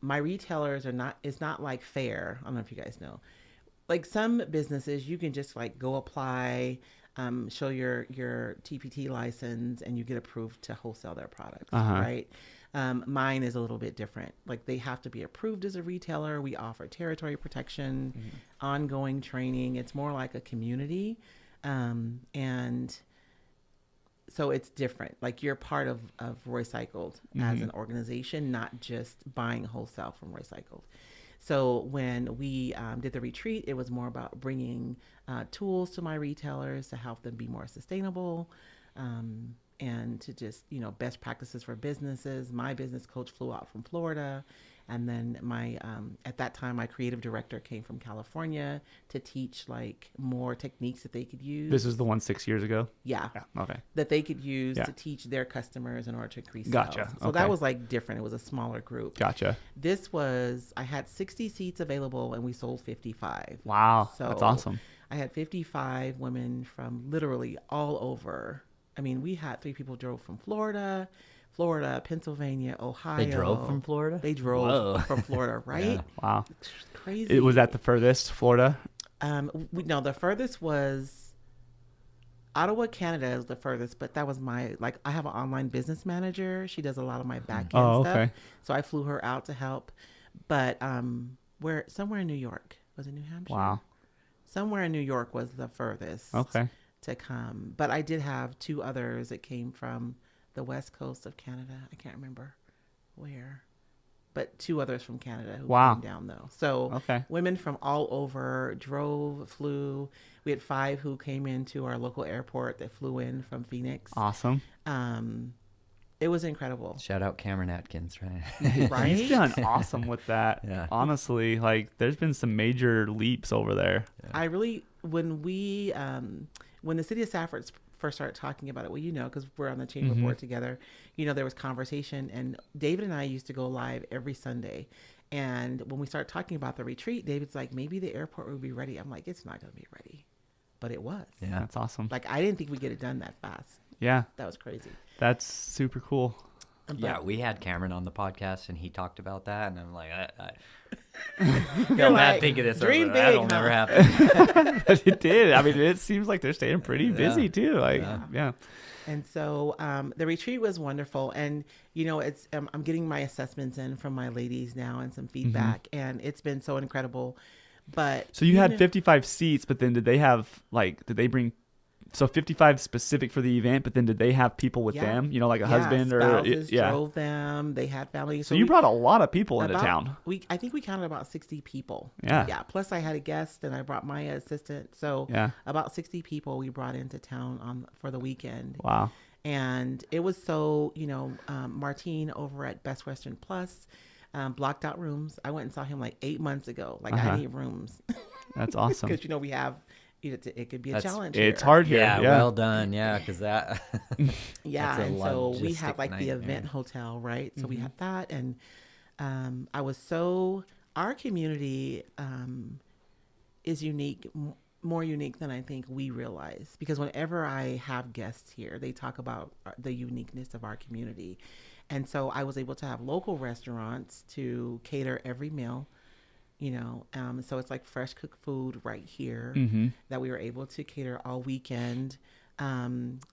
Speaker 2: my retailers it's not like fair. I don't know if you guys know. Like some businesses, you can just like go apply, show your TPT license, and you get approved to wholesale their products, right? Mine is a little bit different. Like they have to be approved as a retailer. We offer territory protection, ongoing training. It's more like a community. And so it's different. Like you're part of Roycycled as an organization, not just buying wholesale from Roycycled. So when we did the retreat, it was more about bringing tools to my retailers to help them be more sustainable, and to just, you know, best practices for businesses. My business coach flew out from Florida. And then my, at that time, my creative director came from California to teach like more techniques that they could use.
Speaker 1: This is the one 6 years ago?
Speaker 2: Yeah.
Speaker 1: Okay.
Speaker 2: That they could use to teach their customers in order to increase
Speaker 1: Gotcha.
Speaker 2: sales. So that was like different. It was a smaller group.
Speaker 1: Gotcha.
Speaker 2: This was, I had 60 seats available and we sold 55.
Speaker 1: Wow.
Speaker 2: So
Speaker 1: that's awesome.
Speaker 2: I had 55 women from literally all over. I mean, we had 3 people drove from Florida, Pennsylvania, Ohio.
Speaker 3: They drove from Florida?
Speaker 2: They drove from Florida, right?
Speaker 3: Yeah.
Speaker 1: Wow.
Speaker 2: It's crazy.
Speaker 1: Was that the furthest, Florida?
Speaker 2: No, the furthest was Ottawa, Canada is the furthest, but that was I have an online business manager. She does a lot of my back end stuff. So I flew her out to help. But somewhere in New York. Was it New Hampshire?
Speaker 1: Wow.
Speaker 2: Somewhere in New York was the furthest to come. But I did have 2 others that came from the west coast of Canada. I can't remember where, but 2 others from Canada who came down though. So women from all over flew. We had 5 who came into our local airport that flew in from Phoenix.
Speaker 1: Awesome.
Speaker 2: It was incredible.
Speaker 3: Shout out Cameron Atkins, right?
Speaker 2: Right?
Speaker 1: He's done awesome with that.
Speaker 3: Yeah.
Speaker 1: Honestly, like there's been some major leaps over there.
Speaker 3: Yeah.
Speaker 2: I really, when the city of Safford first started talking about it, well, you know, because we're on the chamber board together, you know, there was conversation, and David and I used to go live every Sunday. And when we started talking about the retreat, David's like, maybe the airport will be ready. I'm like, it's not going to be ready, but it was.
Speaker 1: Yeah, that's awesome.
Speaker 2: Like, I didn't think we'd get it done that fast.
Speaker 1: Yeah.
Speaker 2: That was crazy.
Speaker 1: That's super cool.
Speaker 3: Yeah, we had Cameron on the podcast, and he talked about that, and I'm like, I
Speaker 2: You're like,
Speaker 3: think of this.
Speaker 2: dream big,
Speaker 3: That'll
Speaker 2: huh?
Speaker 3: never happen.
Speaker 1: It did. I mean, it seems like they're staying pretty busy too. Like, yeah.
Speaker 2: And so the retreat was wonderful. And, you know, it's I'm getting my assessments in from my ladies now and some feedback. And it's been so incredible. But
Speaker 1: so you had 55 seats, but then did they bring 55 specific for the event, but then did they have people with them, you know, like a husband
Speaker 2: spouses drove them. They had families.
Speaker 1: So you brought a lot of people into town.
Speaker 2: I think we counted about 60 people.
Speaker 1: Yeah.
Speaker 2: Plus I had a guest and I brought my assistant. So about 60 people we brought into town for the weekend.
Speaker 1: Wow.
Speaker 2: And it was so, you know, Martine over at Best Western Plus blocked out rooms. I went and saw him like 8 months ago. Like I need rooms.
Speaker 1: That's awesome.
Speaker 2: Because, you know, we have, it could be a challenge.
Speaker 1: It's hard here.
Speaker 3: Yeah, well done. Yeah, because that.
Speaker 2: Yeah, and so we have like the event hotel, right? So we have that, and our community is unique, more unique than I think we realize. Because whenever I have guests here, they talk about the uniqueness of our community, and so I was able to have local restaurants to cater every meal. You know, so it's like fresh cooked food right here that we were able to cater all weekend.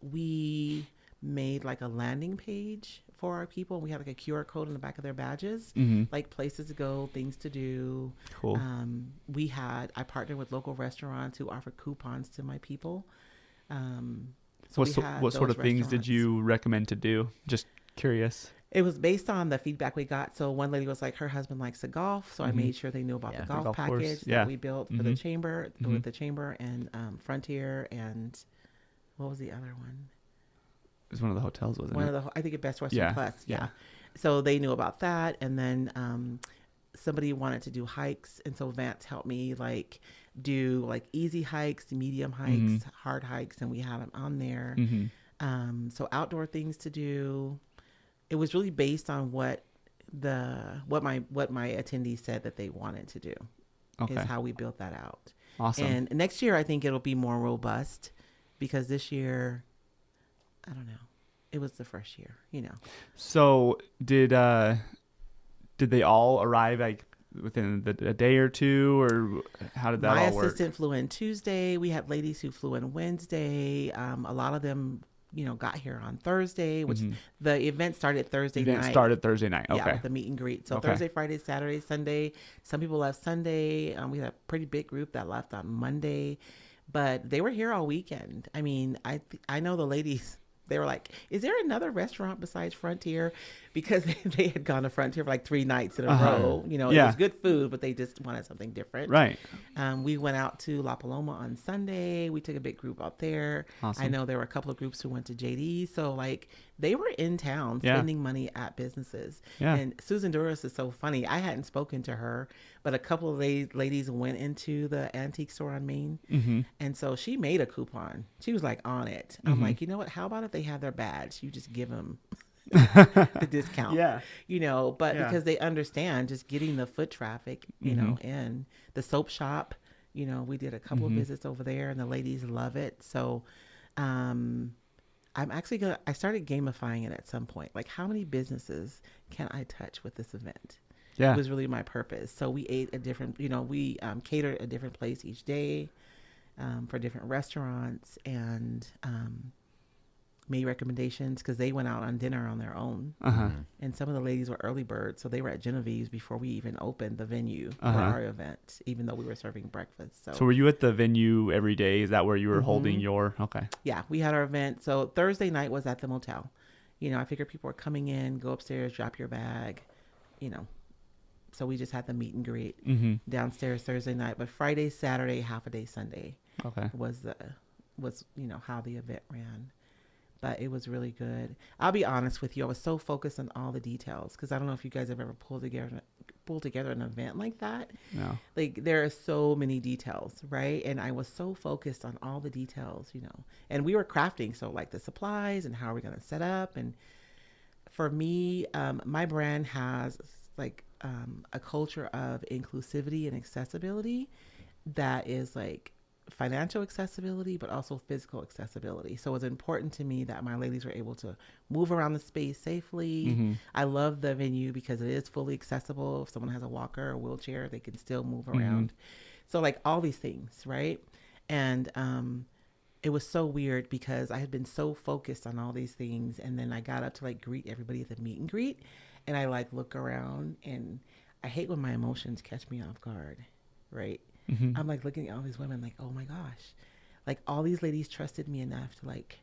Speaker 2: We made like a landing page for our people. We had like a QR code in the back of their badges, like places to go, things to do.
Speaker 1: Cool.
Speaker 2: I partnered with local restaurants who offered coupons to my people.
Speaker 1: What sort of things did you recommend to do? Just curious.
Speaker 2: It was based on the feedback we got. So one lady was like, her husband likes to golf. So I made sure they knew about the golf package that we built for the chamber, with the chamber and Frontier. And what was the other one?
Speaker 1: It was one of the hotels, wasn't it?
Speaker 2: I think at Best Western Plus. Yeah. So they knew about that. And then somebody wanted to do hikes, and so Vance helped me like do like easy hikes, medium hikes, hard hikes, and we had them on there. So outdoor things to do. It was really based on what my attendees said that they wanted to do.
Speaker 1: Okay.
Speaker 2: Is how we built that out.
Speaker 1: Awesome.
Speaker 2: And next year I think it'll be more robust, because this year, I don't know, it was the first year, you know.
Speaker 1: So did they all arrive like within a day or two, or how did that
Speaker 2: My
Speaker 1: all work?
Speaker 2: assistant flew in Tuesday. We had ladies who flew in Wednesday. A lot of them, you know, got here on Thursday, which the event started Thursday night.
Speaker 1: Started Thursday night. Okay.
Speaker 2: Yeah, with the meet and greet. So
Speaker 1: Okay.
Speaker 2: Thursday, Friday, Saturday, Sunday. Some people left Sunday. We had a pretty big group that left on Monday, but they were here all weekend. I mean, I know the ladies. They were like, "Is there another restaurant besides Frontier?" Because they had gone to Frontier for like 3 nights in a row. You know, it was good food, but they just wanted something different.
Speaker 1: Right.
Speaker 2: We went out to La Paloma on Sunday. We took a big group out there.
Speaker 1: Awesome.
Speaker 2: I know there were a couple of groups who went to JD. So like they were in town spending money at businesses.
Speaker 1: Yeah.
Speaker 2: And Susan Duras is so funny. I hadn't spoken to her, but a couple of ladies went into the antique store on Main. And so she made a coupon. She was like on it. I'm like, you know what? How about if they have their badge? You just give them the discount.
Speaker 1: Yeah.
Speaker 2: You know, but because they understand just getting the foot traffic, you know, and the soap shop, you know, we did a couple of visits over there and the ladies love it. So I'm actually I started gamifying it at some point. Like, how many businesses can I touch with this event?
Speaker 1: Yeah.
Speaker 2: It was really my purpose. So we ate a different, you know, we catered a different place each day for different restaurants, and made recommendations because they went out on dinner on their own. And some of the ladies were early birds, so they were at Genevieve's before we even opened the venue for our event, even though we were serving breakfast. So
Speaker 1: were you at the venue every day? Is that where you were holding your? Okay.
Speaker 2: Yeah, we had our event. So Thursday night was at the motel. You know, I figured people were coming in, go upstairs, drop your bag, you know. So we just had the meet and greet downstairs Thursday night. But Friday, Saturday, half a day Sunday was you know, how the event ran. But it was really good. I'll be honest with you. I was so focused on all the details because I don't know if you guys have ever pulled together an event like that.
Speaker 1: No.
Speaker 2: Like, there are so many details, right? And I was so focused on all the details, you know. And we were crafting, so like the supplies and how are we going to set up. And for me, my brand has like a culture of inclusivity and accessibility that is like financial accessibility, but also physical accessibility. So it's important to me that my ladies were able to move around the space safely. I love the venue because it is fully accessible. If someone has a walker or wheelchair, they can still move around. So like all these things, right? And it was so weird because I had been so focused on all these things, and then I got up to like greet everybody at the meet and greet, and I like look around, and I hate when my emotions catch me off guard, right? I'm like looking at all these women like, oh my gosh, like all these ladies trusted me enough to like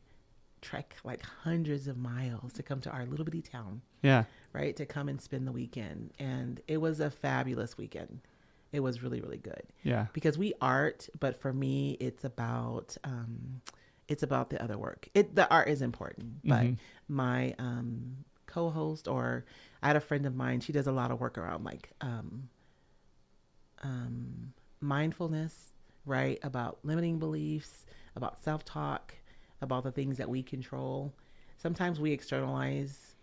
Speaker 2: trek like hundreds of miles to come to our little bitty town.
Speaker 1: Yeah.
Speaker 2: Right. To come and spend the weekend. And it was a fabulous weekend. It was really, really good. Yeah. Because we art, but for me, it's about the other work. The art is important, but my co-host, or I had a friend of mine, she does a lot of work around like mindfulness, right? About limiting beliefs, about self-talk, about the things that we control. Sometimes we externalize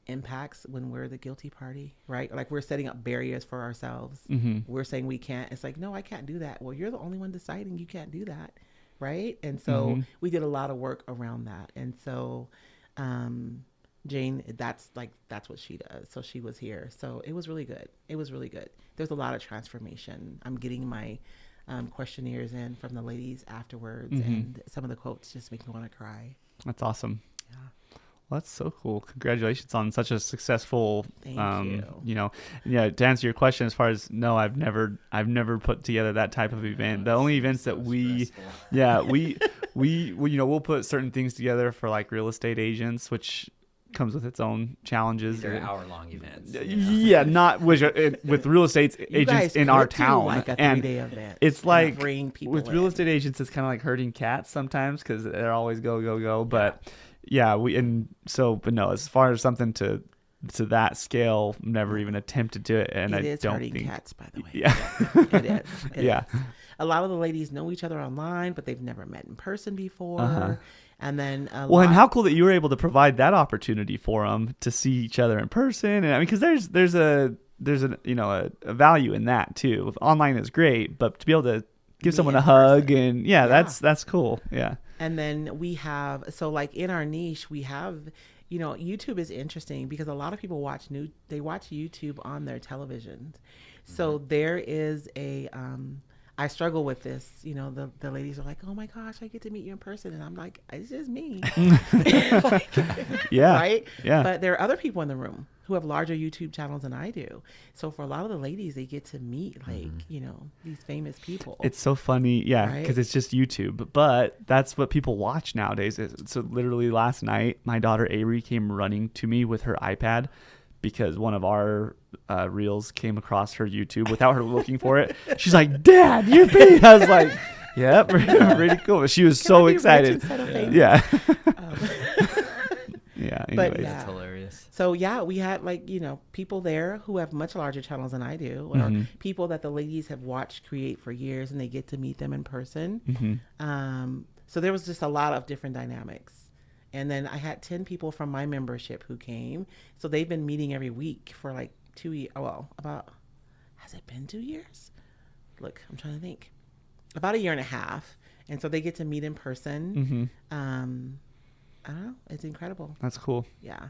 Speaker 2: impacts when we're the guilty party, right? Like we're setting up barriers for ourselves. We're saying we can't. It's like, no, I can't do that. Well, you're the only one deciding you can't do that, right? And so we did a lot of work around that. And so Jane, that's what she does. So she was here. So it was really good. It was really good. There's a lot of transformation. I'm getting my questionnaires in from the ladies afterwards, and some of the quotes just make me want to cry.
Speaker 1: That's awesome. Yeah. Well, that's so cool. Congratulations on such a successful,
Speaker 2: Thank you.
Speaker 1: You know, yeah, to answer your question, as far as, no, I've never put together that type of event. The only events that we you know, we'll put certain things together for like real estate agents, which comes with its own challenges.
Speaker 3: These are hour-long events.
Speaker 1: Yeah, not with real estate agents in our town.
Speaker 2: Like a 3-day event.
Speaker 1: It's like
Speaker 2: bring people
Speaker 1: with real estate agents, it's kind of like herding cats sometimes because they're always go. But yeah, but no, as far as something to to that scale, never even attempted to it. And
Speaker 2: It
Speaker 1: I
Speaker 2: is
Speaker 1: don't
Speaker 2: hurting
Speaker 1: think
Speaker 2: cats, by the way.
Speaker 1: Yeah.
Speaker 2: It is. It
Speaker 1: Yeah.
Speaker 2: is. A lot of the ladies know each other online, but they've never met in person before.
Speaker 1: Uh-huh.
Speaker 2: And then
Speaker 1: Well, and how cool that you were able to provide that opportunity for them to see each other in person. And I mean, because there's a a value in that too. Online is great, but to be able to give
Speaker 2: Me
Speaker 1: someone
Speaker 2: in
Speaker 1: a hug
Speaker 2: person.
Speaker 1: and
Speaker 2: Yeah.
Speaker 1: that's cool. Yeah.
Speaker 2: And then we have, so like in our niche, we have, YouTube is interesting because a lot of people watch YouTube on their televisions. So there is I struggle with this, the ladies are like, oh my gosh, I get to meet you in person. And I'm like, it's just me.
Speaker 1: Yeah.
Speaker 2: Right?
Speaker 1: Yeah.
Speaker 2: But there are other people in the room who have larger YouTube channels than I do. So for a lot of the ladies, they get to meet these famous people.
Speaker 1: It's so funny, yeah,
Speaker 2: Right?
Speaker 1: because it's just YouTube. But that's what people watch nowadays. So literally last night, my daughter Avery came running to me with her iPad because one of our reels came across her YouTube without her looking for it. She's like, "Dad, you're big." I was like, "Yep, really cool." But she was
Speaker 2: Can
Speaker 1: so
Speaker 2: I be rich
Speaker 1: excited.
Speaker 2: instead of famous?
Speaker 1: Yeah.
Speaker 2: Um,
Speaker 1: Yeah.
Speaker 2: But
Speaker 1: Anyways.
Speaker 2: yeah.
Speaker 3: That's hilarious.
Speaker 2: So yeah, we had people there who have much larger channels than I do, or people that the ladies have watched create for years, and they get to meet them in person. So there was just a lot of different dynamics. And then I had 10 people from my membership who came. So they've been meeting every week for like 2 years. Well, has it been 2 years? Look, I'm trying to think. About a year and a half. And so they get to meet in person. I don't know. It's incredible.
Speaker 1: That's cool.
Speaker 2: Yeah.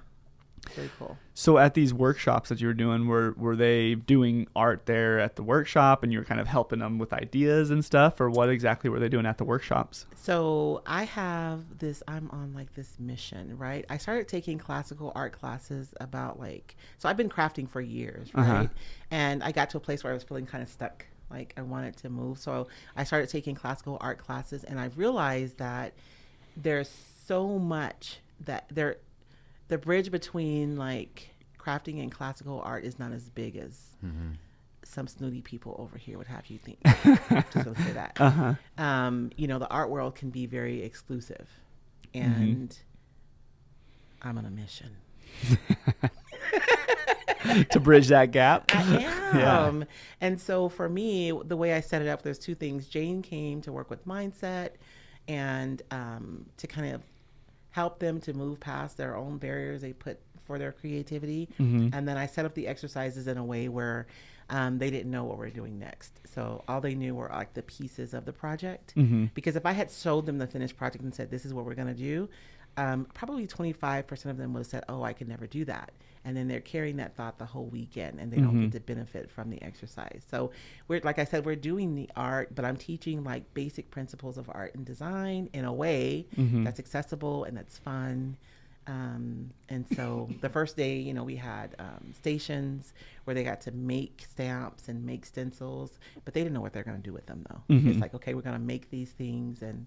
Speaker 2: It's really cool.
Speaker 1: So at these workshops that you were doing, were they doing art there at the workshop and you were kind of helping them with ideas and stuff, or what exactly were they doing at the workshops?
Speaker 2: So I'm on like this mission, right? I started taking classical art classes so I've been crafting for years, right? And I got to a place where I was feeling kind of stuck. Like I wanted to move. So I started taking classical art classes, and I realized that there's so much that the bridge between like crafting and classical art is not as big as some snooty people over here would have you think. Just gonna say that. The art world can be very exclusive, and I'm on a mission
Speaker 1: to bridge that gap.
Speaker 2: I am.
Speaker 1: Yeah.
Speaker 2: And so for me, the way I set it up, there's two things. Jane came to work with mindset and to kind of help them to move past their own barriers they put for their creativity. And then I set up the exercises in a way where they didn't know what we're doing next. So all they knew were like the pieces of the project. Because if I had showed them the finished project and said, this is what we're going to do, probably 25% of them would have said, oh, I could never do that. And then they're carrying that thought the whole weekend, and they don't get to benefit from the exercise. So like I said, we're doing the art, but I'm teaching like basic principles of art and design in a way that's accessible and that's fun. And so the first day, we had stations where they got to make stamps and make stencils, but they didn't know what they're going to do with them though. It's like, okay, we're going to make these things. And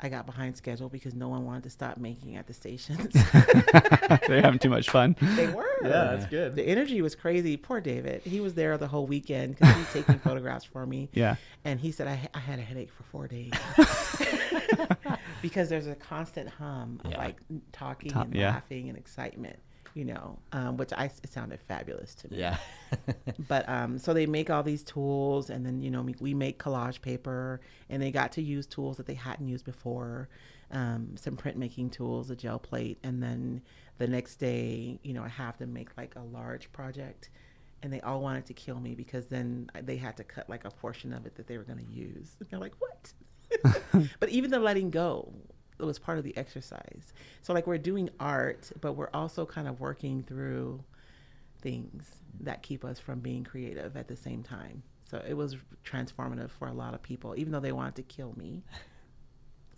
Speaker 2: I got behind schedule because no one wanted to stop making at the stations.
Speaker 1: They're having too much fun.
Speaker 2: They were.
Speaker 1: Yeah, that's good.
Speaker 2: The energy was crazy. Poor David. He was there the whole weekend because he's taking photographs for me.
Speaker 1: Yeah.
Speaker 2: And he said, I had a headache for 4 days. Because there's a constant hum of like talking and laughing and excitement, which it sounded fabulous to me.
Speaker 3: Yeah.
Speaker 2: But so they make all these tools, and then we make collage paper, and they got to use tools that they hadn't used before, some printmaking tools, a gel plate, and then the next day, I have them make like a large project, and they all wanted to kill me because then they had to cut like a portion of it that they were going to use. And they're like, what? But even the letting go, it was part of the exercise. So like we're doing art, but we're also kind of working through things that keep us from being creative at the same time. So it was transformative for a lot of people, even though they wanted to kill me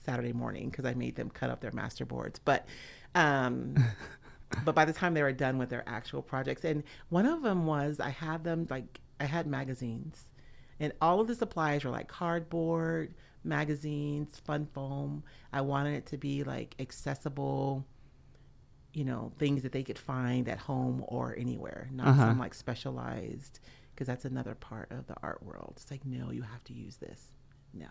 Speaker 2: Saturday morning because I made them cut up their master boards. But by the time they were done with their actual projects, and one of them was I had magazines, and all of the supplies were like cardboard, magazines, fun foam. I wanted it to be like accessible, things that they could find at home or anywhere, not some like specialized, because that's another part of the art world. It's like, no, you have to use this. No.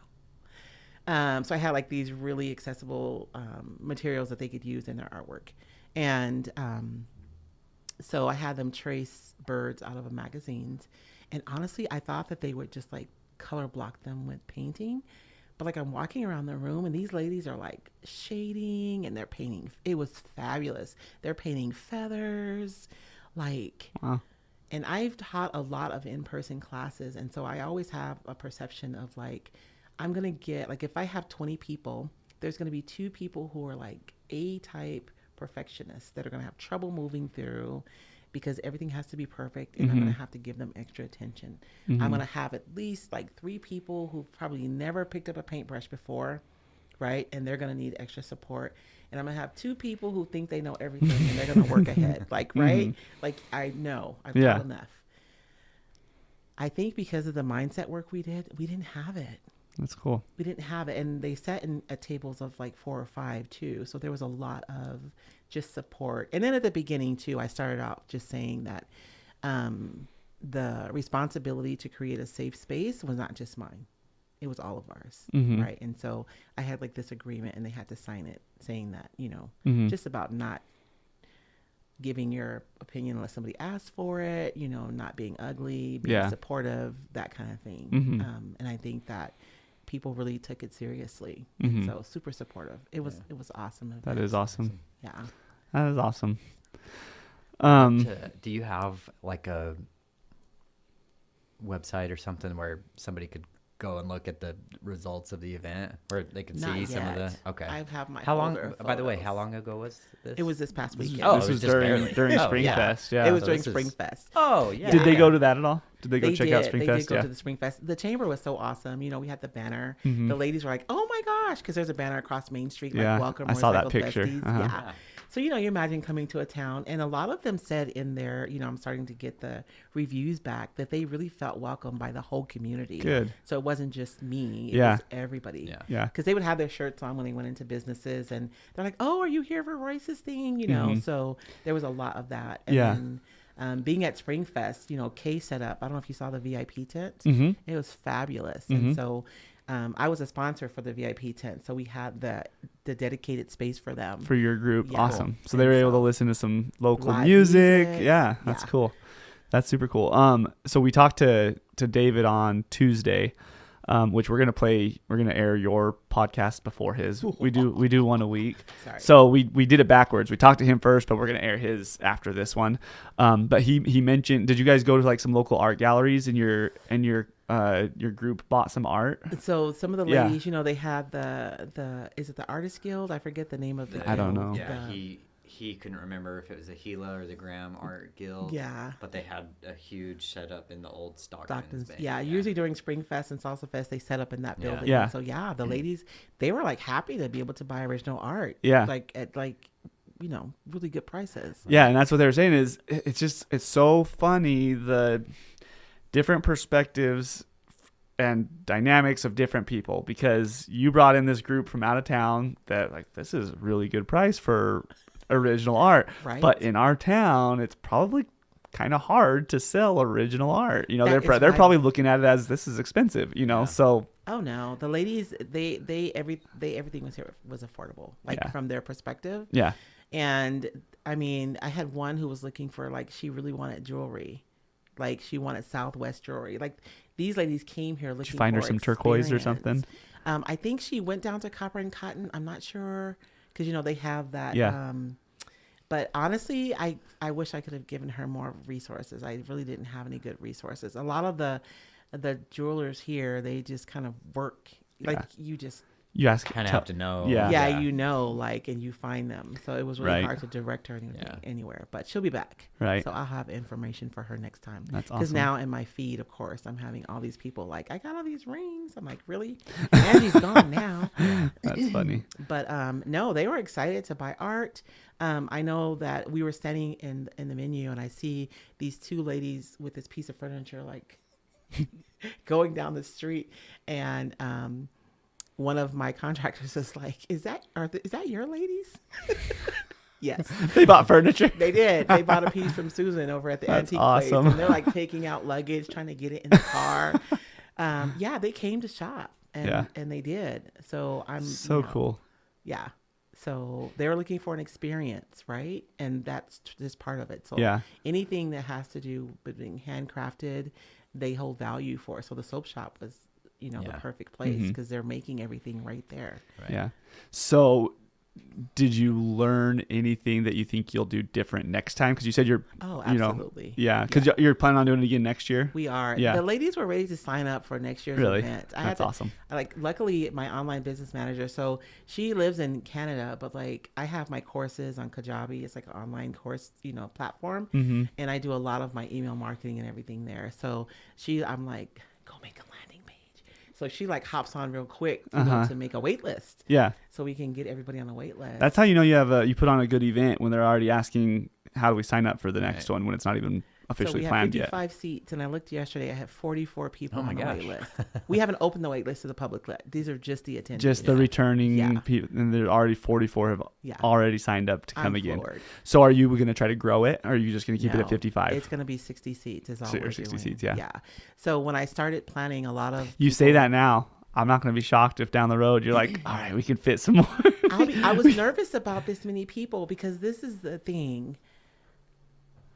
Speaker 2: So I had like these really accessible materials that they could use in their artwork. And so I had them trace birds out of a magazines. And honestly, I thought that they would just like color block them with painting. But like I'm walking around the room and these ladies are like shading and they're painting. It was fabulous. They're painting feathers, like,
Speaker 1: Wow.
Speaker 2: and I've taught a lot of in-person classes. And so I always have a perception of like, I'm going to get, like if I have 20 people, there's going to be 2 people who are like A-type perfectionists that are going to have trouble moving through because everything has to be perfect, and I'm going to have to give them extra attention. I'm going to have at least like 3 people who've probably never picked up a paintbrush before, right? And they're going to need extra support. And I'm going to have 2 people who think they know everything and they're going to work ahead, like, right? Like I've taught enough. I think because of the mindset work we didn't have it.
Speaker 1: That's cool.
Speaker 2: We didn't have it. And they sat in at tables of like 4 or 5 too. So there was a lot of just support. And then at the beginning too, I started out just saying that the responsibility to create a safe space was not just mine. It was all of ours. Right. And so I had like this agreement and they had to sign it saying that, you know, just about not giving your opinion unless somebody asks for it, you know, not being ugly, being supportive, that kind of thing. And I think that people really took it seriously. And so super supportive. It was awesome.
Speaker 1: That is awesome.
Speaker 2: Yeah.
Speaker 1: That is awesome.
Speaker 3: Do you have like a website or something where somebody could go and look at the results of the event, where they could
Speaker 2: Not
Speaker 3: see some of
Speaker 2: yet.
Speaker 3: the? Okay.
Speaker 2: I have my
Speaker 3: How long?
Speaker 2: folder of
Speaker 3: By the way,
Speaker 2: photos.
Speaker 3: how long ago was this?
Speaker 2: It was this past weekend.
Speaker 3: Oh,
Speaker 1: This
Speaker 3: it
Speaker 1: was
Speaker 3: just barely.
Speaker 1: during
Speaker 3: Oh,
Speaker 1: Spring
Speaker 3: yeah.
Speaker 1: Fest. Yeah.
Speaker 2: It was
Speaker 3: So
Speaker 2: during
Speaker 3: this is-
Speaker 2: Spring Fest.
Speaker 3: Oh, yeah.
Speaker 1: Did they
Speaker 3: yeah.
Speaker 1: go to that at all? Did they go
Speaker 2: They
Speaker 1: check
Speaker 2: did.
Speaker 1: out Spring
Speaker 2: They
Speaker 1: Fest?
Speaker 2: did go to the Spring Fest. The chamber was so awesome. You know, we had the banner. The ladies were like, "Oh my gosh!" Because there's a banner across Main Street, like
Speaker 1: Yeah,
Speaker 2: "Welcome."
Speaker 1: I saw that
Speaker 2: Roycycled
Speaker 1: picture.
Speaker 2: Besties.
Speaker 1: Uh-huh.
Speaker 2: Yeah. So you know, you imagine coming to a town, and a lot of them said in there, you know, I'm starting to get the reviews back that they really felt welcomed by the whole community.
Speaker 1: Good.
Speaker 2: So it wasn't just me; it
Speaker 1: Yeah.
Speaker 2: was everybody.
Speaker 3: Yeah.
Speaker 1: Yeah.
Speaker 2: Because they would have their shirts on when they went into businesses, and they're like, "Oh, are you here for Royce's thing?" You know. So there was a lot of that. And
Speaker 1: Yeah.
Speaker 2: then, being at Spring Fest, you know, Kay set up. I don't know if you saw the VIP tent. It was fabulous, and so I was a sponsor for the VIP tent, so we had the dedicated space for them.
Speaker 1: For your group.
Speaker 2: Yeah.
Speaker 1: Awesome. So they were able to listen to some local
Speaker 2: Live
Speaker 1: music.
Speaker 2: music.
Speaker 1: Yeah. That's
Speaker 2: Yeah.
Speaker 1: cool. That's super cool. So we talked to David on Tuesday, which we're gonna air your podcast before his. We do one a week.
Speaker 2: Sorry.
Speaker 1: So we did it backwards. We talked to him first, but we're gonna air his after this one. But he mentioned, did you guys go to like some local art galleries and your group bought some art?
Speaker 2: So some of the
Speaker 1: Yeah.
Speaker 2: ladies, you know, they had the is it the Artist Guild? I forget the name of the
Speaker 1: I don't
Speaker 2: guild.
Speaker 1: know.
Speaker 3: Yeah,
Speaker 2: The-
Speaker 3: he couldn't remember if it was the Gila or the Graham Art Guild.
Speaker 2: Yeah.
Speaker 3: But they had a huge setup in the old Stockton's
Speaker 2: Stockton's.
Speaker 3: Bank.
Speaker 2: Yeah, usually during Spring Fest and Salsa Fest, they set up in that
Speaker 3: Yeah.
Speaker 2: building.
Speaker 1: Yeah.
Speaker 2: And so yeah, the ladies, they were like happy to be able to buy original art.
Speaker 1: Yeah.
Speaker 2: Like at like, you know, really good prices.
Speaker 1: Yeah, and that's what they were saying is it's so funny, the different perspectives and dynamics of different people, because you brought in this group from out of town that like, this is a really good price for original art.
Speaker 2: Right.
Speaker 1: But in our town, it's probably kind of hard to sell original art. You know,
Speaker 2: That
Speaker 1: they're
Speaker 2: is right.
Speaker 1: probably looking at it as this is expensive, you know.
Speaker 3: Yeah.
Speaker 1: So
Speaker 2: Oh no, the ladies, everything was affordable, like
Speaker 1: Yeah.
Speaker 2: from their perspective.
Speaker 1: yeah.
Speaker 2: And I mean, I had one who was looking for, like, she really wanted jewelry. Like she wanted Southwest jewelry. Like these ladies came here looking
Speaker 1: Did you find her
Speaker 2: for
Speaker 1: some turquoise or
Speaker 2: experience.
Speaker 1: something?
Speaker 2: I think she went down to Copper and Cotton. I'm not sure, because you know they have that.
Speaker 1: Yeah.
Speaker 2: But honestly, I wish I could have given her more resources. I really didn't have any good resources. A lot of the jewelers here, they just kind of work like
Speaker 1: You ask
Speaker 3: Kind of have to know.
Speaker 1: Yeah.
Speaker 2: you know, like, and you find them. So it was really
Speaker 1: Right.
Speaker 2: hard to direct her anywhere. But she'll be back.
Speaker 1: Right.
Speaker 2: So I'll have information for her next time.
Speaker 1: That's
Speaker 2: Because
Speaker 1: awesome.
Speaker 2: now in my feed, of course, I'm having all these people like, I got all these rings. I'm like, really? Angie's gone now.
Speaker 1: That's funny.
Speaker 2: But no, they were excited to buy art. I know that we were standing in the menu and I see these 2 ladies with this piece of furniture, like going down the street. And one of my contractors is like, is that your ladies? Yes.
Speaker 1: They bought furniture.
Speaker 2: They did. They bought a piece from Susan over at the
Speaker 1: That's
Speaker 2: antique
Speaker 1: awesome.
Speaker 2: place. And they're like taking out luggage, trying to get it in the car. Yeah, they came to shop. And,
Speaker 1: Yeah.
Speaker 2: and they did. So I'm
Speaker 1: So cool.
Speaker 2: Yeah. So they're looking for an experience, right? And that's just part of it. So
Speaker 1: Yeah.
Speaker 2: anything that has to do with being handcrafted, they hold value for. So the soap shop was, the perfect place because they're making everything right there.
Speaker 3: Right.
Speaker 1: Yeah. So did you learn anything that you think you'll do different next time? Because you said you're,
Speaker 2: absolutely.
Speaker 1: Because you're planning on doing it again next year.
Speaker 2: We are.
Speaker 1: Yeah.
Speaker 2: The ladies were ready to sign up for next year's
Speaker 1: Really?
Speaker 2: event.
Speaker 1: That's awesome.
Speaker 2: Luckily, my online business manager, so she lives in Canada, but I have my courses on Kajabi. It's like an online course, platform.
Speaker 1: Mm-hmm.
Speaker 2: And I do a lot of my email marketing and everything there. So I'm like, go make a landing page. So she hops on real quick to make a wait list.
Speaker 1: Yeah.
Speaker 2: So we can get everybody on a wait list.
Speaker 1: That's how you put on a good event when they're already asking, how do we sign up for the next one when it's not even officially planned yet.
Speaker 2: So we have 55 seats, and I looked yesterday. I have 44 people on the
Speaker 3: gosh.
Speaker 2: wait list. We haven't opened the wait list to the public yet. These are just the attendees.
Speaker 1: Just the returning people, and there are already 44 have already signed up to come
Speaker 2: I'm
Speaker 1: again.
Speaker 2: floored.
Speaker 1: So are you going to try to grow it, or are you just going to keep it
Speaker 2: No,
Speaker 1: at 55?
Speaker 2: It's going to be 60 seats is all
Speaker 1: So
Speaker 2: we're
Speaker 1: 60
Speaker 2: doing.
Speaker 1: seats, yeah.
Speaker 2: Yeah. So when I started planning a lot of
Speaker 1: You say that now. I'm not going to be shocked if down the road you're like, all right, we can fit some more.
Speaker 2: I was nervous about this many people because this is the thing.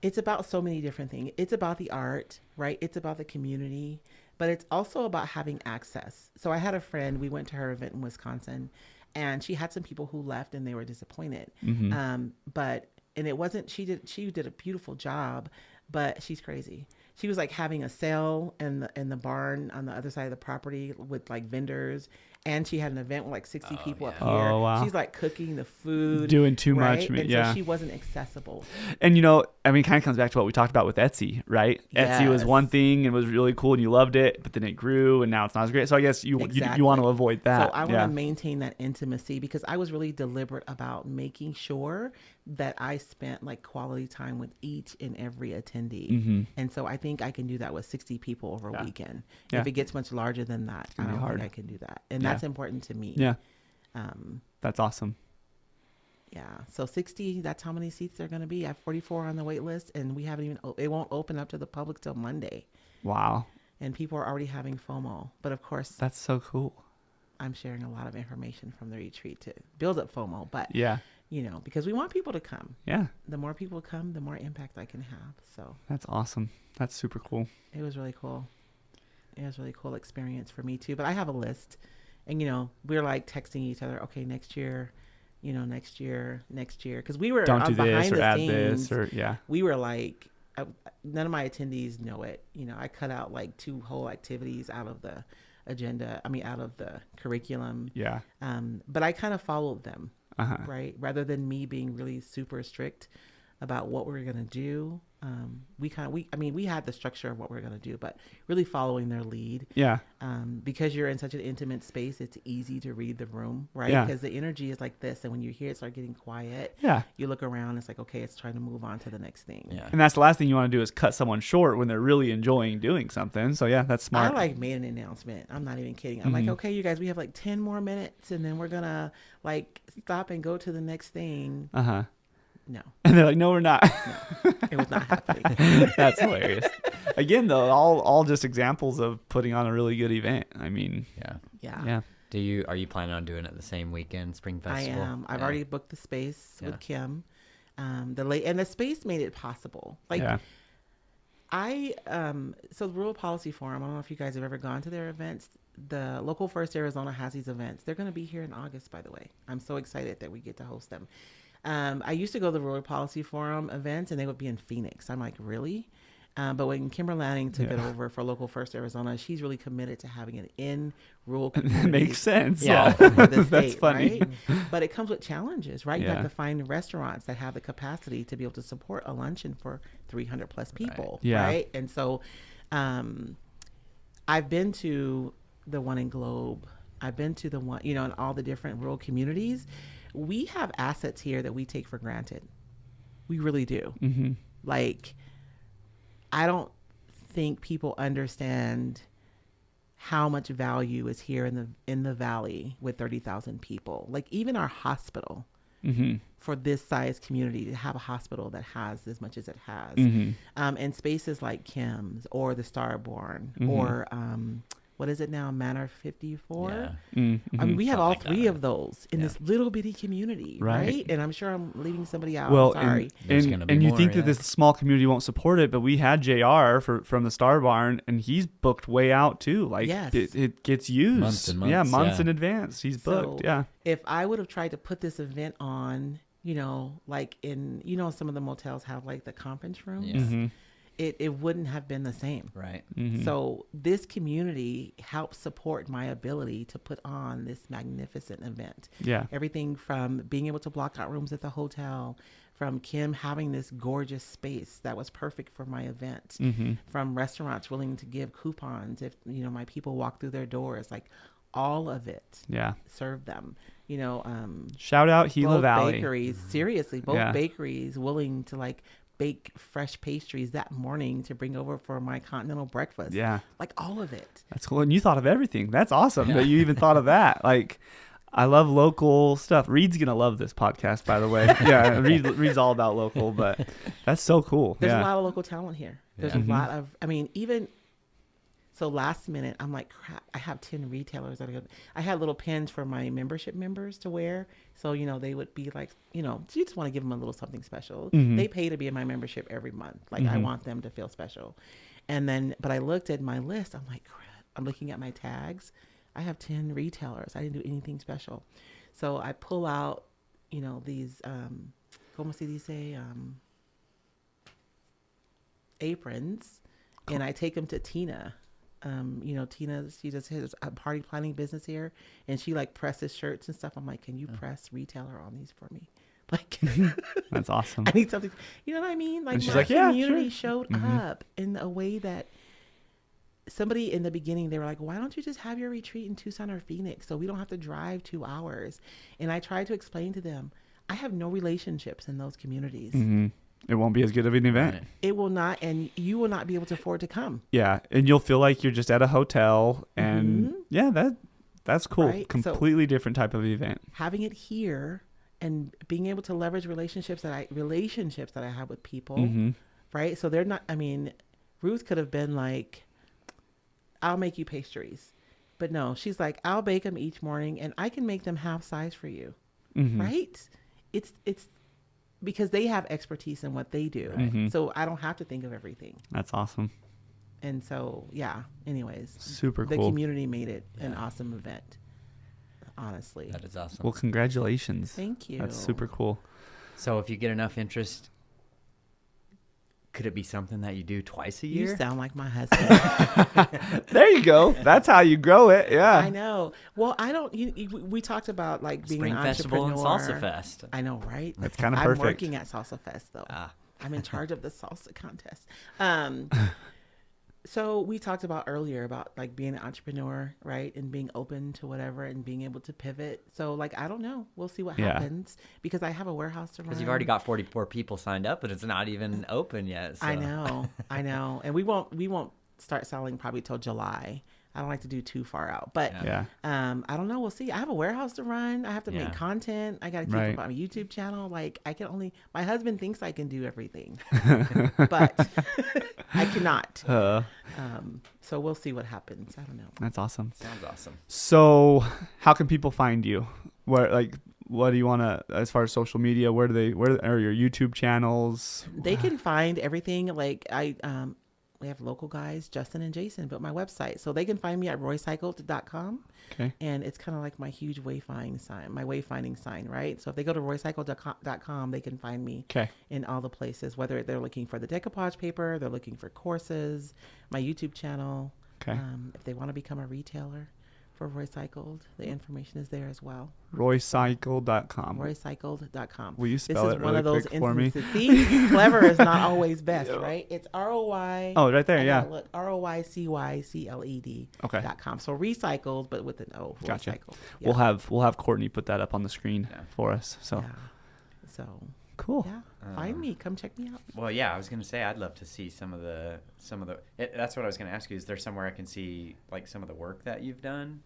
Speaker 2: It's about so many different things. It's about the art, right? It's about the community, but it's also about having access. So I had a friend, we went to her event in Wisconsin, and she had some people who left and they were disappointed.
Speaker 1: Mm-hmm.
Speaker 2: And it wasn't, she did a beautiful job, but she's crazy. She was having a sale in the barn on the other side of the property with vendors, and she had an event with 60 people up here.
Speaker 1: Oh, wow.
Speaker 2: She's cooking the food,
Speaker 1: Doing too
Speaker 2: right?
Speaker 1: much.
Speaker 2: And
Speaker 1: yeah.
Speaker 2: so she wasn't accessible.
Speaker 1: And it kind of comes back to what we talked about with Etsy, right? Etsy was
Speaker 2: Yes.
Speaker 1: one thing and was really cool and you loved it, but then it grew and now it's not as great. So I guess you want to avoid that.
Speaker 2: So I want to maintain that intimacy because I was really deliberate about making sure that I spent quality time with each and every attendee.
Speaker 1: Mm-hmm.
Speaker 2: And so I think I can do that with 60 people over a weekend.
Speaker 1: Yeah.
Speaker 2: If it gets much larger than that, I don't think I can do that. And that's important to me.
Speaker 1: Yeah. That's awesome.
Speaker 2: Yeah. So 60, that's how many seats they're going to be. I have 44 on the wait list, and we haven't even, it won't open up to the public till Monday.
Speaker 1: Wow.
Speaker 2: And people are already having FOMO. But of course,
Speaker 1: That's so cool.
Speaker 2: I'm sharing a lot of information from the retreat to build up FOMO. But,
Speaker 1: Yeah.
Speaker 2: because we want people to come.
Speaker 1: Yeah.
Speaker 2: The more people come, the more impact I can have. So
Speaker 1: That's awesome. That's super cool.
Speaker 2: it was really cool. It was a really cool experience for me too. But I have a list, and we're texting each other. Okay, next year, next year. Because we were
Speaker 1: Don't do this
Speaker 2: behind
Speaker 1: or
Speaker 2: the
Speaker 1: add
Speaker 2: scenes.
Speaker 1: this or
Speaker 2: We were none of my attendees know it. I cut out 2 whole activities out of the agenda. Out of the curriculum.
Speaker 1: Yeah.
Speaker 2: But I kind of followed them.
Speaker 1: Uh-huh.
Speaker 2: Right. Rather than me being really super strict about what we're going to do. We had the structure of what we're going to do, but really following their lead.
Speaker 1: Yeah.
Speaker 2: Because you're in such an intimate space, it's easy to read the room, right?
Speaker 1: Yeah.
Speaker 2: Because the energy is like this. And when you hear it start getting quiet,
Speaker 1: Yeah.
Speaker 2: you look around, it's okay, it's trying to move on to the next thing.
Speaker 3: Yeah.
Speaker 1: And that's the last thing you want to do is cut someone short when they're really enjoying doing something. So yeah, that's smart.
Speaker 2: I made an announcement. I'm not even kidding. I'm okay, you guys, we have 10 more minutes and then we're going to stop and go to the next thing.
Speaker 1: Uh-huh.
Speaker 2: No.
Speaker 1: And they're like, no, we're not.
Speaker 2: No, it was not happening.
Speaker 1: That's hilarious. Again, though, all just examples of putting on a really good event.
Speaker 2: Yeah.
Speaker 1: Yeah.
Speaker 3: Are you planning on doing it the same weekend, Spring Festival?
Speaker 2: I am. I've already booked the space with Kim. And the space made it possible.
Speaker 1: Yeah.
Speaker 2: So the Rural Policy Forum, I don't know if you guys have ever gone to their events. The Local First Arizona has these events. They're going to be here in August, by the way. I'm so excited that we get to host them. I used to go to the Rural Policy Forum events, and they would be in Phoenix. I'm like, really? But when Kimber Lanning took it over for Local First Arizona, she's really committed to having it in rural communities.
Speaker 1: That makes sense.
Speaker 2: Yeah,
Speaker 1: That's funny.
Speaker 2: right? But it comes with challenges, right? You
Speaker 1: Yeah.
Speaker 2: have to find restaurants that have the capacity to be able to support a luncheon for 300 plus people,
Speaker 1: Yeah.
Speaker 2: right? And so I've been to the one in Globe. I've been to the one, in all the different rural communities. We have assets here that we take for granted. We really do.
Speaker 1: Mm-hmm.
Speaker 2: I don't think people understand how much value is here in the valley with 30,000 people. Even our hospital,
Speaker 1: Mm-hmm.
Speaker 2: for this size community, to have a hospital that has as much as it has,
Speaker 1: Mm-hmm.
Speaker 2: and spaces like Kim's or the Starborn
Speaker 1: Mm-hmm.
Speaker 2: or what is it now, Manor 54?
Speaker 3: Yeah.
Speaker 1: Mm-hmm.
Speaker 2: I mean, we have
Speaker 3: Something
Speaker 2: all
Speaker 3: like that.
Speaker 2: three of those in
Speaker 3: Yeah.
Speaker 2: this little bitty community,
Speaker 1: Right.
Speaker 2: right? And I'm sure I'm leaving somebody out.
Speaker 1: Well,
Speaker 2: I'm sorry.
Speaker 3: There's gonna be
Speaker 1: and you
Speaker 3: more,
Speaker 1: think that
Speaker 3: yeah.
Speaker 1: this small community won't support it, but we had JR from the Star Barn, and he's booked way out too. Like
Speaker 2: Yes.
Speaker 1: it gets used.
Speaker 3: Months and
Speaker 1: Yeah,
Speaker 3: months,
Speaker 1: months
Speaker 3: yeah.
Speaker 1: in advance. He's booked.
Speaker 2: So,
Speaker 1: Yeah.
Speaker 2: If I would have tried to put this event on, like in, some of the motels have like the conference rooms,
Speaker 3: Yeah.
Speaker 1: Mm-hmm.
Speaker 2: it wouldn't have been the same.
Speaker 3: Right.
Speaker 1: Mm-hmm.
Speaker 2: So this community helps support my ability to put on this magnificent event.
Speaker 1: Yeah.
Speaker 2: Everything from being able to block out rooms at the hotel, from Kim having this gorgeous space that was perfect for my event,
Speaker 1: Mm-hmm.
Speaker 2: from restaurants willing to give coupons if, my people walk through their doors, like all of it
Speaker 1: Yeah.
Speaker 2: serve them,
Speaker 1: Shout out Gila
Speaker 2: both
Speaker 1: Valley.
Speaker 2: bakeries, seriously, both
Speaker 1: Yeah.
Speaker 2: bakeries willing to like bake fresh pastries that morning to bring over for my continental breakfast.
Speaker 1: Yeah.
Speaker 2: Like all of it.
Speaker 1: That's cool. And you thought of everything. That's awesome
Speaker 3: Yeah.
Speaker 1: that you even thought of that. Like, I love local stuff. Reed's going to love this podcast, by the way. Yeah. Reed's all about local, but that's so cool.
Speaker 2: There's
Speaker 1: yeah.
Speaker 2: a lot of local talent here. There's
Speaker 3: Yeah.
Speaker 2: a lot of, even so last minute, I'm like, crap, I have 10 retailers that I had little pins for my membership members to wear. So, they would be like, you just want to give them a little something special.
Speaker 1: Mhm.
Speaker 2: They pay to be in my membership every month. Like I
Speaker 1: Mhm.
Speaker 2: want them to feel special. And then, but I looked at my list. I'm like, crap, I'm looking at my tags. I have 10 retailers. I didn't do anything special. So I pull out, these, como se dice, aprons, and I take them to Tina. Tina, she just has a party planning business here, and she like presses shirts and stuff. I'm like, can you press retailer on these for me? Like,
Speaker 1: That's awesome.
Speaker 2: I need something. You know what I mean? Like,
Speaker 1: And she's
Speaker 2: my
Speaker 1: like, yeah,
Speaker 2: community
Speaker 1: sure.
Speaker 2: showed
Speaker 1: Mhm.
Speaker 2: up in a way that somebody in the beginning, they were like, why don't you just have your retreat in Tucson or Phoenix so we don't have to drive 2 hours? And I tried to explain to them, I have no relationships in those communities.
Speaker 1: Mhm. It won't be as good of an event.
Speaker 3: Right.
Speaker 2: It will not, and you will not be able to afford to come.
Speaker 1: Yeah. And you'll feel like you're just at a hotel. And
Speaker 2: Mhm.
Speaker 1: yeah, that's cool.
Speaker 2: Right? So-
Speaker 1: Completely different type of event.
Speaker 2: Having it here and being able to leverage relationships that I have with people,
Speaker 1: Mm-hmm.
Speaker 2: right? So they're not, Ruth could have been like, I'll make you pastries. But no, she's like, I'll bake them each morning and I can make them half size for you.
Speaker 1: Mm-hmm.
Speaker 2: Right? It's because they have expertise in what they do.
Speaker 3: Right.
Speaker 1: Mhm.
Speaker 2: So I don't have to think of everything.
Speaker 1: That's awesome.
Speaker 2: And so, yeah, anyways,
Speaker 1: Super
Speaker 2: the
Speaker 1: cool.
Speaker 2: community made it an
Speaker 3: Yeah.
Speaker 2: awesome event. Honestly.
Speaker 3: That is awesome.
Speaker 1: Well, congratulations.
Speaker 2: Thank you.
Speaker 1: That's super cool.
Speaker 3: So if you get enough interest, could it be something that you do twice a year?
Speaker 2: You sound like my husband.
Speaker 1: There you go. That's how you grow it. Yeah.
Speaker 2: I know. Well, I don't. We talked about like being
Speaker 3: Spring
Speaker 2: an
Speaker 3: Festival and
Speaker 2: entrepreneur.
Speaker 3: Salsa Fest.
Speaker 2: I know, right?
Speaker 1: That's kind of
Speaker 2: I'm
Speaker 1: perfect.
Speaker 2: working at Salsa Fest though.
Speaker 3: Ah,
Speaker 2: I'm in charge of the salsa contest. So we talked about earlier about like being an entrepreneur, right? And being open to whatever and being able to pivot. So like, I don't know. We'll see what
Speaker 1: Yeah.
Speaker 2: happens because I have a warehouse to run.
Speaker 3: because you've already got 44 people signed up, but it's not even open yet. So.
Speaker 2: I know. And we won't start selling probably till July. I don't like to do too far out, but
Speaker 1: Yeah.
Speaker 2: I don't know. We'll see. I have a warehouse to run. I have to
Speaker 3: Yeah.
Speaker 2: make content. I got to keep
Speaker 1: Right.
Speaker 2: up on my YouTube channel. Like my husband thinks I can do everything, but I cannot. So we'll see what happens. I don't know.
Speaker 1: That's awesome.
Speaker 3: Sounds awesome.
Speaker 1: So, how can people find you? What do you want to, as far as social media, where are your YouTube channels?
Speaker 2: They can find everything. Like we have local guys, Justin and Jason, but my website. So they can find me at roycycled.com.
Speaker 1: Okay.
Speaker 2: And it's kind of like my huge wayfinding sign, right? So if they go to roycycled.com, they can find me
Speaker 1: Okay.
Speaker 2: in all the places, whether they're looking for the decoupage paper, they're looking for courses, my YouTube channel.
Speaker 1: Okay.
Speaker 2: If they want to become a retailer for Roycycled, the information is there as well.
Speaker 1: Roycycled.com.
Speaker 2: Roycycled.com.
Speaker 1: Will you
Speaker 2: This
Speaker 1: spell
Speaker 2: is
Speaker 1: it
Speaker 2: one
Speaker 1: really
Speaker 2: of those
Speaker 1: quick for me?
Speaker 2: instances. See, clever is not always best, right? It's ROY.
Speaker 1: Oh, right there.
Speaker 2: I
Speaker 1: Yeah.
Speaker 2: gotta look, ROYCYCLED.com.
Speaker 1: Okay.
Speaker 2: So recycled, but with an O.
Speaker 1: Gotcha.
Speaker 2: Roycycled.
Speaker 1: We'll have Courtney put that up on the screen
Speaker 3: Yeah.
Speaker 1: for us. So
Speaker 2: Yeah. So
Speaker 1: cool.
Speaker 2: yeah, find me. Come check me out.
Speaker 3: Well, yeah, I was gonna say I'd love to see some of the. That's what I was gonna ask you. Is there somewhere I can see like some of the work that you've done?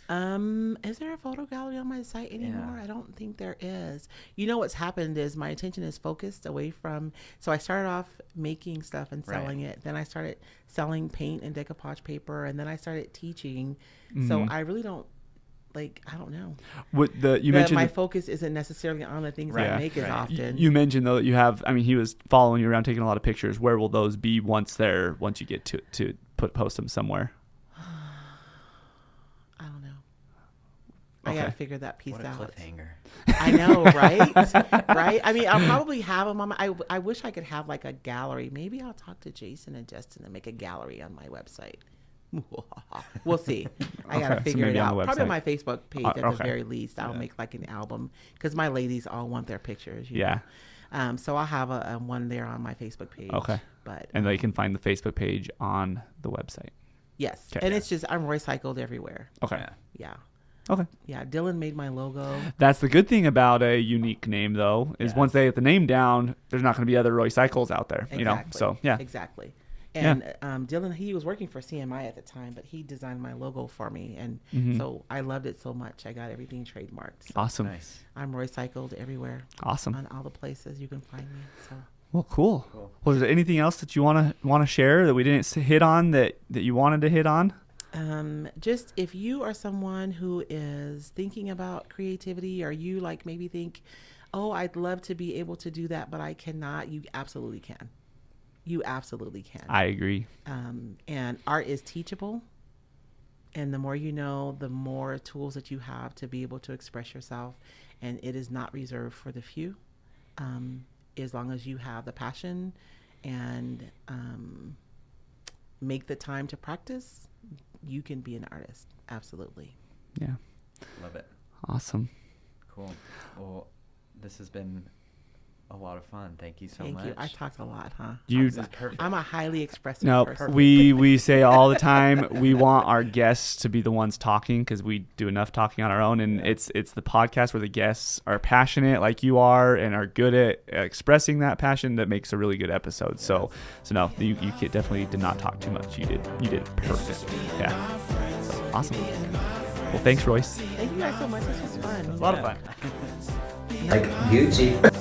Speaker 2: Is there a photo gallery on my site anymore?
Speaker 3: Yeah.
Speaker 2: I don't think there is. You know what's happened is my attention is focused away from. So I started off making stuff and selling it. Then I started selling paint and decoupage paper, and then I started teaching. So I really don't I don't know.
Speaker 1: What you mentioned
Speaker 2: my focus isn't necessarily on the things I make as often.
Speaker 1: You mentioned though that you have. I mean, he was following you around, taking a lot of pictures. Where will those be once you get to post them somewhere?
Speaker 2: I don't know. I gotta figure that piece out.
Speaker 3: What a cliffhanger.
Speaker 2: I know, right? Right? I mean, I'll probably have them on my, I wish I could have like a gallery. Maybe I'll talk to Jason and Justin and make a gallery on my website. We'll see. I gotta figure it out. Probably on my Facebook page at the very least. I'll make like an album because my ladies all want their pictures. You know? So I'll have a one there on my Facebook page.
Speaker 1: Okay. And they can find the Facebook page on the website.
Speaker 2: Yes. Okay. And it's just I'm Roycycled everywhere.
Speaker 1: Okay.
Speaker 2: Yeah.
Speaker 1: Okay.
Speaker 2: Yeah, Dylan made my logo.
Speaker 1: That's the good thing about a unique name, though, is once they get the name down, there's not going to be other Roycycles out there.
Speaker 2: Exactly.
Speaker 1: You know. So yeah.
Speaker 2: Exactly. And Dylan, he was working for CMI at the time, but he designed my logo for me, and so I loved it so much. I got everything trademarked. So
Speaker 1: Awesome.
Speaker 3: Nice.
Speaker 2: I'm Roycycled everywhere.
Speaker 1: Awesome.
Speaker 2: On all the places you can find me. So.
Speaker 1: Well, cool. Well, is there anything else that you want to share that we didn't hit on that you wanted to hit on?
Speaker 2: Just if you are someone who is thinking about creativity, or you maybe think, oh, I'd love to be able to do that, but I cannot, you absolutely can. You absolutely can.
Speaker 1: I agree.
Speaker 2: And art is teachable. And the more you know, the more tools that you have to be able to express yourself. And it is not reserved for the few. As long as you have the passion and make the time to practice, you can be an artist. Absolutely.
Speaker 1: Yeah.
Speaker 3: Love it.
Speaker 1: Awesome.
Speaker 3: Cool. Well, this has been a lot of fun. Thank you so much.
Speaker 2: Thank you. I talked a lot, huh?
Speaker 3: This is perfect.
Speaker 2: I'm a highly expressive person.
Speaker 1: We say all the time we want our guests to be the ones talking because we do enough talking on our own, and it's the podcast where the guests are passionate like you are and are good at expressing that passion that makes a really good episode. So no, you definitely did not talk too much. You did perfect. Yeah. So, awesome. Well, thanks, Royce.
Speaker 2: Thank you guys so much. This was fun.
Speaker 1: A lot of fun.
Speaker 4: Like Gucci.